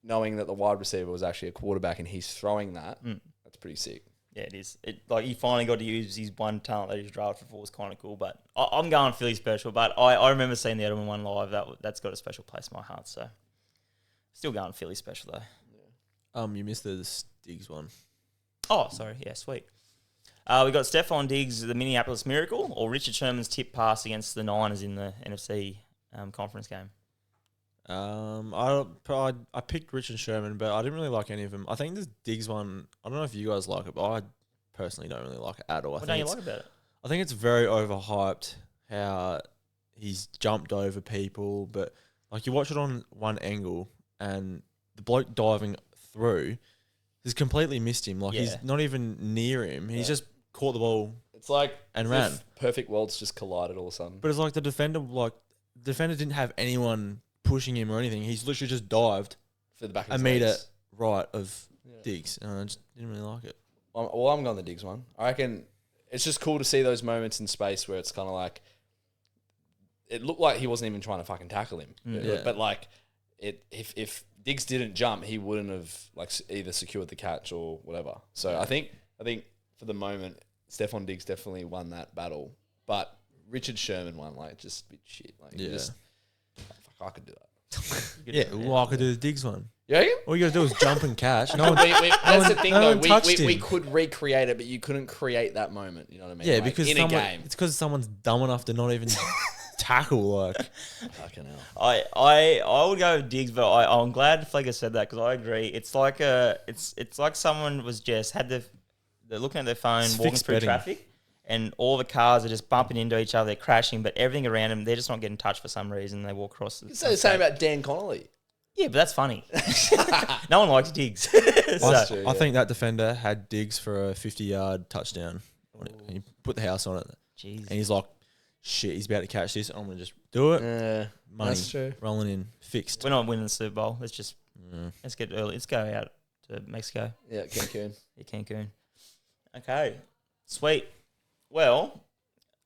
knowing that the wide receiver was actually a quarterback and he's throwing that, that's pretty sick. Yeah, it is. He finally got to use his one talent that he's drafted for was kind of cool. But I'm going Philly special. But I remember seeing the Edelman one live. That's got a special place in my heart. So still going Philly special though. Yeah. You missed the Diggs one. Oh, sorry. Yeah, sweet. We got Stephon Diggs, the Minneapolis Miracle, or Richard Sherman's tip pass against the Niners in the NFC conference game. I picked Richard Sherman, but I didn't really like any of them. I think this Diggs one, I don't know if you guys like it, but I personally don't really like it at all. What don't you like about it? I think it's very overhyped how he's jumped over people, but you watch it on one angle and the bloke diving through has completely missed him. He's not even near him. He's just caught the ball. It's and ran. Perfect worlds just collided all of a sudden. But it's the defender didn't have anyone pushing him or anything. He's literally just dived for the back of a his meter legs. right of Diggs, and I just didn't really like it. I'm going the Diggs one. I reckon it's just cool to see those moments in space where it's kind of it looked like he wasn't even trying to fucking tackle him. Yeah. But if Diggs didn't jump, he wouldn't have either secured the catch or whatever. So I think for the moment, Stephon Diggs definitely won that battle. But Richard Sherman won just a bit shit. I could do that. I could do the Diggs one. You reckon? All you gotta do is jump and catch. That's the thing, though. touched him. We could recreate it, but you couldn't create that moment. You know what I mean? Yeah, because in a game, it's because someone's dumb enough to not even tackle. Fucking hell. I would go with Diggs, but I'm glad Flegger said that because I agree. It's like someone was just they're looking at their phone, It's walking fixed through betting. traffic, and all the cars are just bumping into each other. They're crashing, but everything around them, they're just not getting touched for some reason. They walk across. You say the same about Dan Connolly. Yeah, but that's funny. No one likes Diggs. That's true, I think that defender had Diggs for a 50-yard touchdown. And he put the house on it. Jeez. And he's like, shit, he's about to catch this. I'm going to just do it. Money that's true. rolling in. Fixed. We're not winning the Super Bowl. Let's get early. Let's go out to Mexico. Yeah, Cancun. Yeah, Cancun. Okay. Sweet. Well,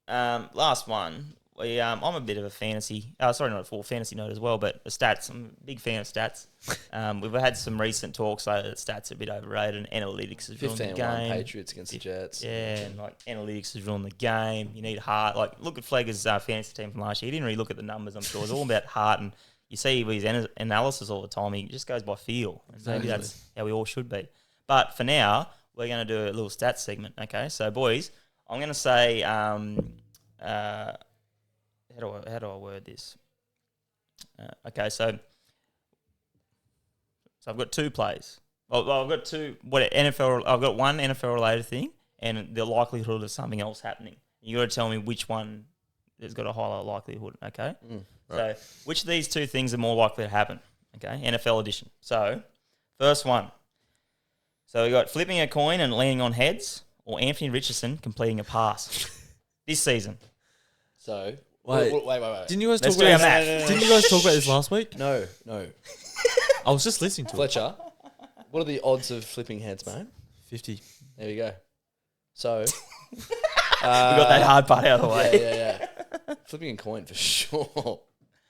last one. I'm a bit of a fantasy. Sorry, not a full fantasy note as well, but the stats. I'm a big fan of stats. We've had some recent talks that stats are a bit overrated and analytics is ruining the 15-1 game. Patriots against the Jets. Yeah, and analytics is ruining the game. You need heart. Look at Flegger's fantasy team from last year. He didn't really look at the numbers, I'm sure. It's all about heart, and you see his analysis all the time. He just goes by feel. And maybe that's how we all should be. But for now, we're going to do a little stats segment. Okay, so boys, I'm going to say, how do I word this? Okay, so I've got two plays. Well, I've got two. I've got one NFL related thing, and the likelihood of something else happening. You got to tell me which one has got a higher likelihood. Okay, right. So which of these two things are more likely to happen? Okay, NFL edition. So first one. So we got flipping a coin and landing on heads, or Anthony Richardson completing a pass this season. So Wait. Wait. Didn't you guys Let's talk do about our math. Didn't you guys talk about this last week? No. I was just listening to it. Fletcher, what are the odds of flipping heads, mate? 50. There we go. So We got that hard part out of the way. Yeah. Flipping a coin for sure.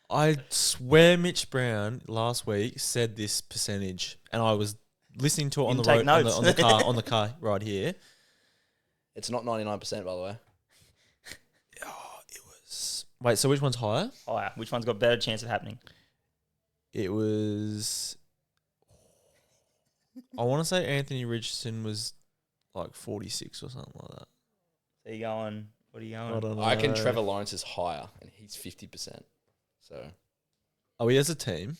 I swear Mitch Brown last week said this percentage, and I was listening to it on the Didn't take road notes. on the car right here. It's not 99%, by the way. Oh, it was. Wait, so which one's higher? Oh, yeah. Which one's got better chance of happening? It was. I want to say Anthony Richardson was like 46 or something like that. So you going? What are you going? I don't know. I reckon Trevor Lawrence is higher, and he's 50%. So. Oh, he has a team.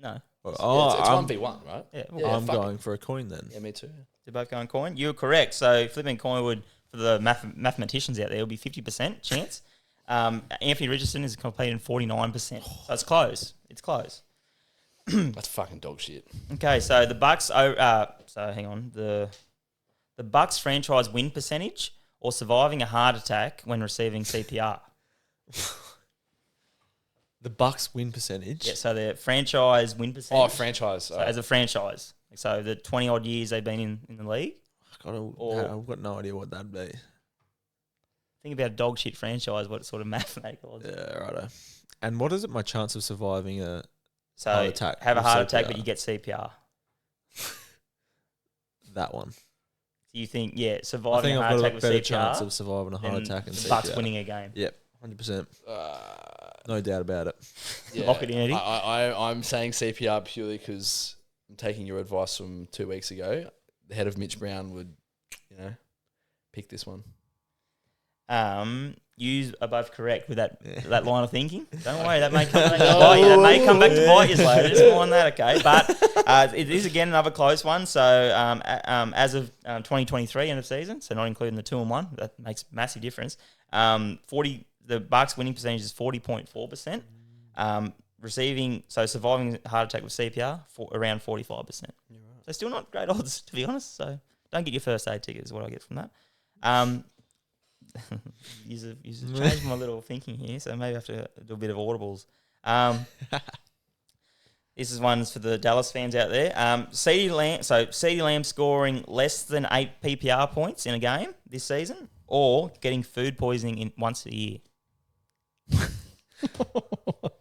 No. Oh, it's I'm, 1v1, right? Yeah. I'm going for a coin then. Yeah, me too. They're both going coin. You're correct. So flipping coin would, for the mathematicians out there, would be 50% chance. Anthony Richardson is completing 49%. So it's close. It's close. That's fucking dog shit. Okay, so the Bucks. So hang on. The Bucks franchise win percentage or surviving a heart attack when receiving CPR. The Bucks win percentage. Yeah, so their franchise win percentage. Oh, franchise. So as a franchise. So the 20 odd years they've been in the league. I've got no idea what that'd be. Think about a dog shit franchise, what sort of mathematical is. Yeah, righto. And what is it? My chance of surviving a So heart attack have a with heart attack, CPR. but you get CPR. that one. So you think, yeah, I surviving think a I've heart got attack a with better CPR chance of surviving a heart than attack and the CPR. Bucks winning a game. Yep, 100%. No doubt about it. Yeah, Lock it in, Eddie. I'm saying CPR purely because I'm taking your advice from 2 weeks ago. The head of Mitch Brown would, pick this one. You are both correct with that line of thinking. Don't worry, that may come back to bite you. That may come back to bite you later. Just more on that, okay? But it is again another close one. So as of 2023 end of season, so not including the 2-1, that makes a massive difference. The Bucks winning percentage is 40.4%. Surviving a heart attack with CPR for around 45%. So still not great odds, to be honest. So don't get your first aid ticket is what I get from that. You changed my little thinking here, so maybe I have to do a bit of audibles. This is ones for the Dallas fans out there. CeeDee Lamb scoring less than 8 PPR points in a game this season, or getting food poisoning once a year.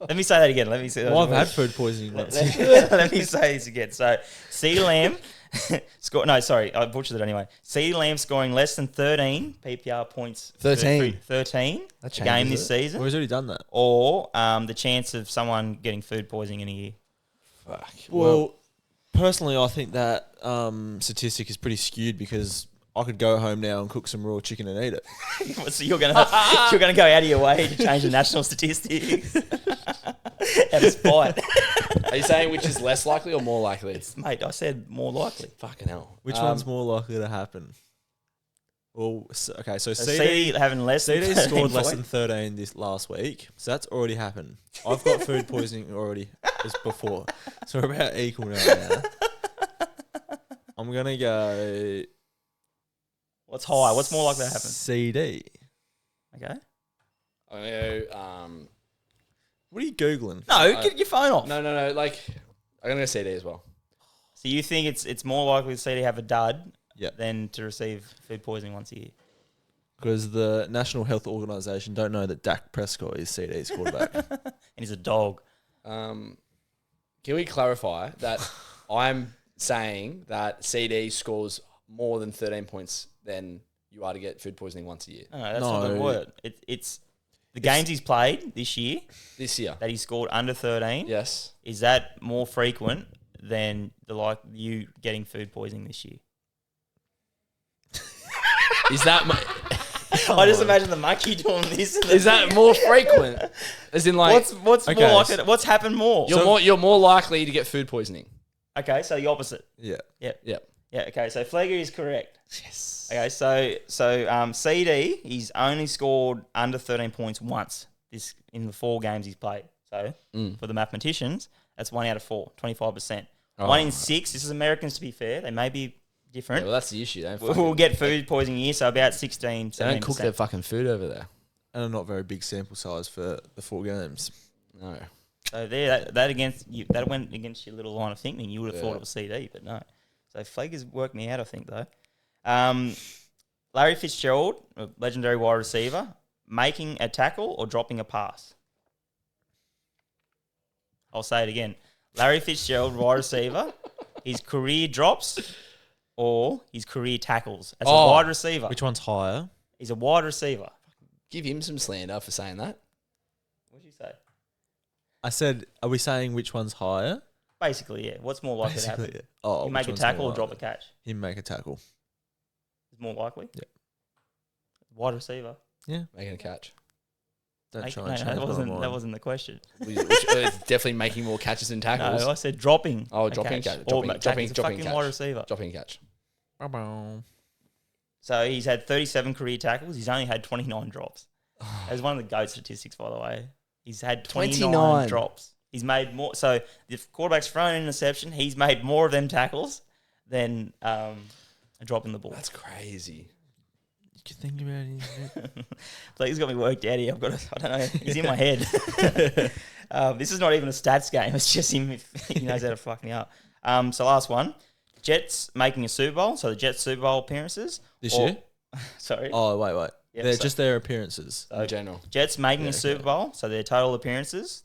Let me say that again. Well, I've had food poisoning once. Let me say this again. So, CeeDee Lamb I butchered it anyway. CeeDee Lamb scoring less than 13 PPR points. 13. 13 That a game changes this it. season. Well, he's already done that. Or the chance of someone getting food poisoning in a year. Fuck. Well, personally, I think that statistic is pretty skewed because I could go home now and cook some raw chicken and eat it. So you're gonna go out of your way to change the national statistics out of spite. Are you saying which is less likely or more likely? Mate, I said more likely. Fucking hell. Which one's more likely to happen? Well, okay, so CD having less than CD 13 scored less than points. 13 this last week, so that's already happened. I've got food poisoning already just before, so we're about equal now. I'm gonna go. What's high? What's more likely to happen? CD. Okay. I'm going to go... What are you googling? No, get your phone off. No. Like, I'm going to go CD as well. So you think it's more likely to CD have a dud Yep. than to receive food poisoning once a year? Because the National Health Organisation don't know that Dak Prescott is CD's quarterback. And he's a dog. Can we clarify that I'm saying that CD scores more than 13 points than you are to get food poisoning once a year? No, that's not the No. word. It's the games he's played this year This year. that he scored under 13. Yes. Is that more frequent than you getting food poisoning this year? Is that... I just imagine the monkey doing this. Is that more frequent? As in, like... What's Okay, more likely? What's happened more? You're more likely to get food poisoning. Okay, so the opposite. Yeah. Yep. Yeah. Okay, so Flegger is correct. Yes. Okay, so CD, he's only scored under 13 points once in the 4 games he's played. So for the mathematicians, that's 1 out of 4, 25%. Oh. 1 in 6. This is Americans, to be fair. They may be Yeah, different. well, that's the issue. We'll get food poisoning here, so about 16, 17%. They don't cook their fucking food over there. And a not very big sample size for the 4 games. No. So there, that went against your little line of thinking. You would have thought it was CD, but no. So Flegger's worked me out, I think, though. Larry Fitzgerald, a legendary wide receiver, making a tackle or dropping a pass? I'll say it again. Larry Fitzgerald, wide receiver, his career drops or his career tackles as a wide receiver. Which one's higher? He's a wide receiver. Give him some slander for saying that. What did you say? I said, are we saying which one's higher? Basically, yeah. What's more likely to happen? Yeah. Oh, You make a which one's tackle more or drop a likely? catch? Him make a tackle. Is more likely? Yeah. Wide receiver. Yeah. Making a catch. Don't Make- try no, and change that my wasn't mind. that wasn't the question. Which is definitely making more catches than tackles. No, I said dropping. Oh, a dropping catch. catch. Or Dropping tackle's a dropping fucking catch. wide receiver. Dropping catch. Bow-bow. So he's had 37 career tackles. He's only had 29 drops. That's one of the GOAT statistics, by the way. He's had 29 drops. He's made more. So if quarterback's thrown an interception, he's made more of them tackles than a drop in the ball. That's crazy. You can think about it. Blake's got me worked out here. I don't know. He's in my head. This is not even a stats game. It's just him. He knows how to fuck me up. So last one. Jets making a Super Bowl. So the Jets Super Bowl appearances. This year? Sorry. Oh, wait. Yep, They're so- just their appearances. In general. Jets making Yeah, a Super Bowl, so their total appearances,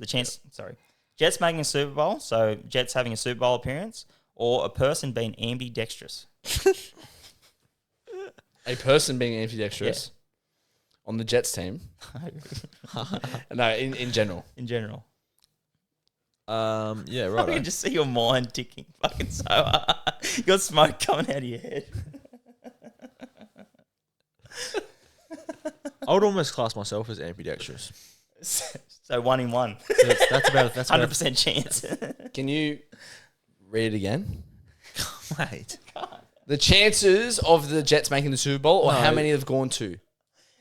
Jets making a Super Bowl, so Jets having a Super Bowl appearance, or a person being ambidextrous. A person being ambidextrous on the Jets team. No, in general. In general. Yeah, I right. can just see your mind ticking fucking so hard. You got smoke coming out of your head. I would almost class myself as ambidextrous. So 1 in 1. So that's about 100% chance. Can you read it again? Mate. The chances of the Jets making the Super Bowl, or No. how many have gone to?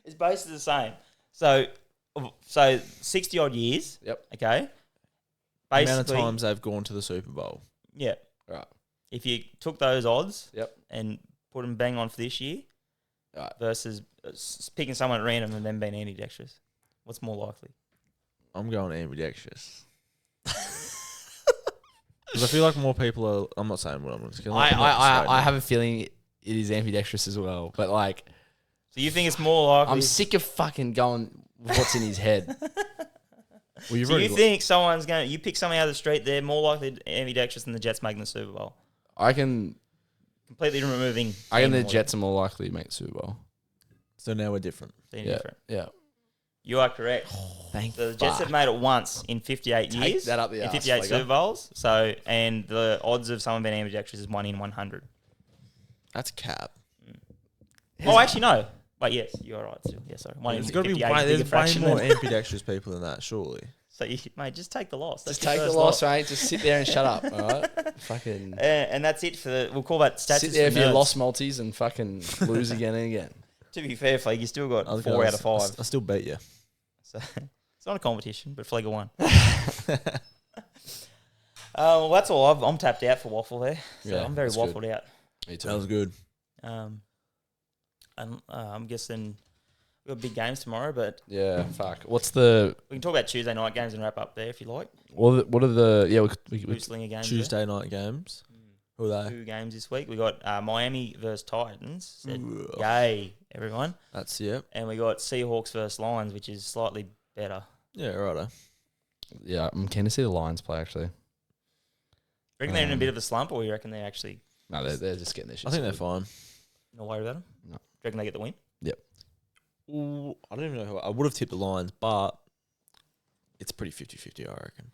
It's basically the same. So 60 odd years. Yep. Okay. The amount of Basically, times they've gone to the Super Bowl. yeah. Right. If you took those odds Yep. and put them bang on for this year Right. versus picking someone at random and then being ambidextrous, what's more likely? I'm going ambidextrous. Because I feel like more people are. I'm not saying what I'm going to kill. I have a feeling it is ambidextrous as well, but like So you think it's more likely? I'm sick of fucking going with what's in his head. Well, you've So already you think someone's going? You pick someone out of the street, they're more likely to ambidextrous than the Jets making the Super Bowl. I can Completely removing. the team Jets are more likely to make the Super Bowl. So now we're different. being Yeah. different. Yeah. You are correct. Thank So the Jets have made it once in 58 Take years. that up the in arse, 58 Flagger. Super Bowls. So and the odds of someone being ambidextrous is 1 in 100. That's cap. Oh, actually no. But yes, you're right. Still, yeah, sorry. 1 in There's got to be 58 is a bigger there's way fraction more than- ambidextrous people than that, surely. So you, mate, just take the loss. That's Just your take the first loss, mate. Just sit there and shut up. All right. Fucking And that's it for the. We'll call that stats. sit there for for your nerds. lost multis and fucking lose again and again. To be fair, Flag, you still got I was 4 gonna out of 5. I still beat you. So it's not a competition, but Flag won. Well, that's all. I'm tapped out for waffle there. So Yeah, I'm very that's good. waffled out. Me That was good. And I'm guessing we've got big games tomorrow, but Yeah. Fuck. What's the we can talk about Tuesday night games and wrap up there if you like. what are the we Two slinger games. Tuesday night games. Who are there. they? 2 games this week. We got Miami versus Titans. Said, Ooh. yay, everyone. That's yep. And we got Seahawks versus Lions, which is slightly better. Yeah, righto. Yeah, I'm keen to see the Lions play actually. Reckon they're in a bit of a slump, or you reckon they're actually No, they're just getting their shit. I think they're sorted. fine. not worried about them? No. Reckon they get the win? Ooh, I don't even know who I would have tipped the Lions, but it's pretty 50-50, I reckon.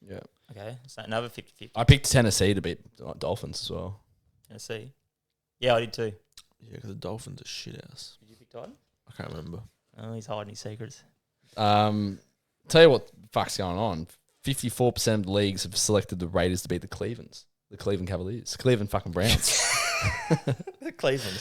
Yeah. Okay, so another 50-50. I picked Tennessee to beat Dolphins as well. Tennessee. Yeah, I did too. Yeah, because the Dolphins are shit ass. Did you pick Titan? I can't remember. Oh, he's hiding his secrets. Tell you what the fuck's going on. 54% of the leagues have selected the Raiders to beat the Cleveland Cavaliers. Cleveland fucking Browns. Cleveland.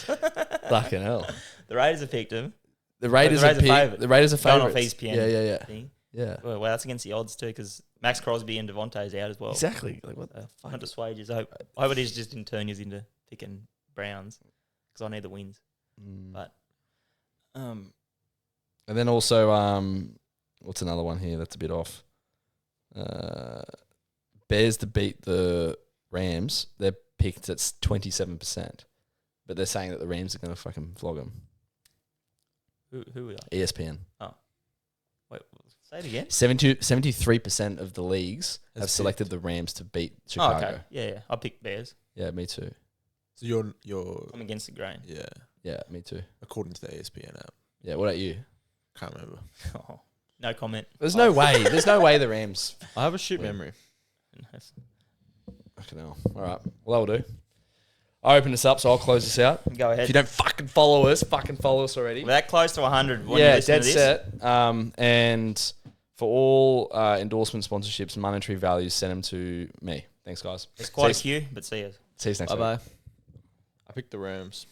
Fucking hell. The Raiders have picked him. The Raiders, Raiders are are favourite. The Raiders are Going off favourites. ESPN. Yeah. Thing. Yeah. Well, that's against the odds too, because Max Crosby and Devontae's out as well. Exactly. Like what the Not fuck? to sway you. I hope it is just didn't turn you into picking Browns, because I need the wins. But And then also, what's another one here that's a bit off? Bears to beat the Rams. They're picked at 27%, but they're saying that the Rams are going to fucking flog them. Who were they? ESPN. Wait, say it again. 73% of the leagues have selected the Rams to beat Chicago. Okay. Yeah. I picked Bears. Yeah, me too. So you're I'm against the grain. yeah. Yeah, me too. According to the ESPN app, Yeah, what about you? can't remember. Oh, no comment. There's no way. There's no way the Rams. I have a shit memory. Fucking hell. All right. Well, that'll do. I open this up, so I'll close this out. Go ahead. If you don't fucking follow us already. We're that close to 100. When you Yeah, listen dead to this. set. And for all endorsement sponsorships, monetary values, send them to me. Thanks, guys. There's quite a queue, but see you. See you next week. Bye bye. I picked the Rams.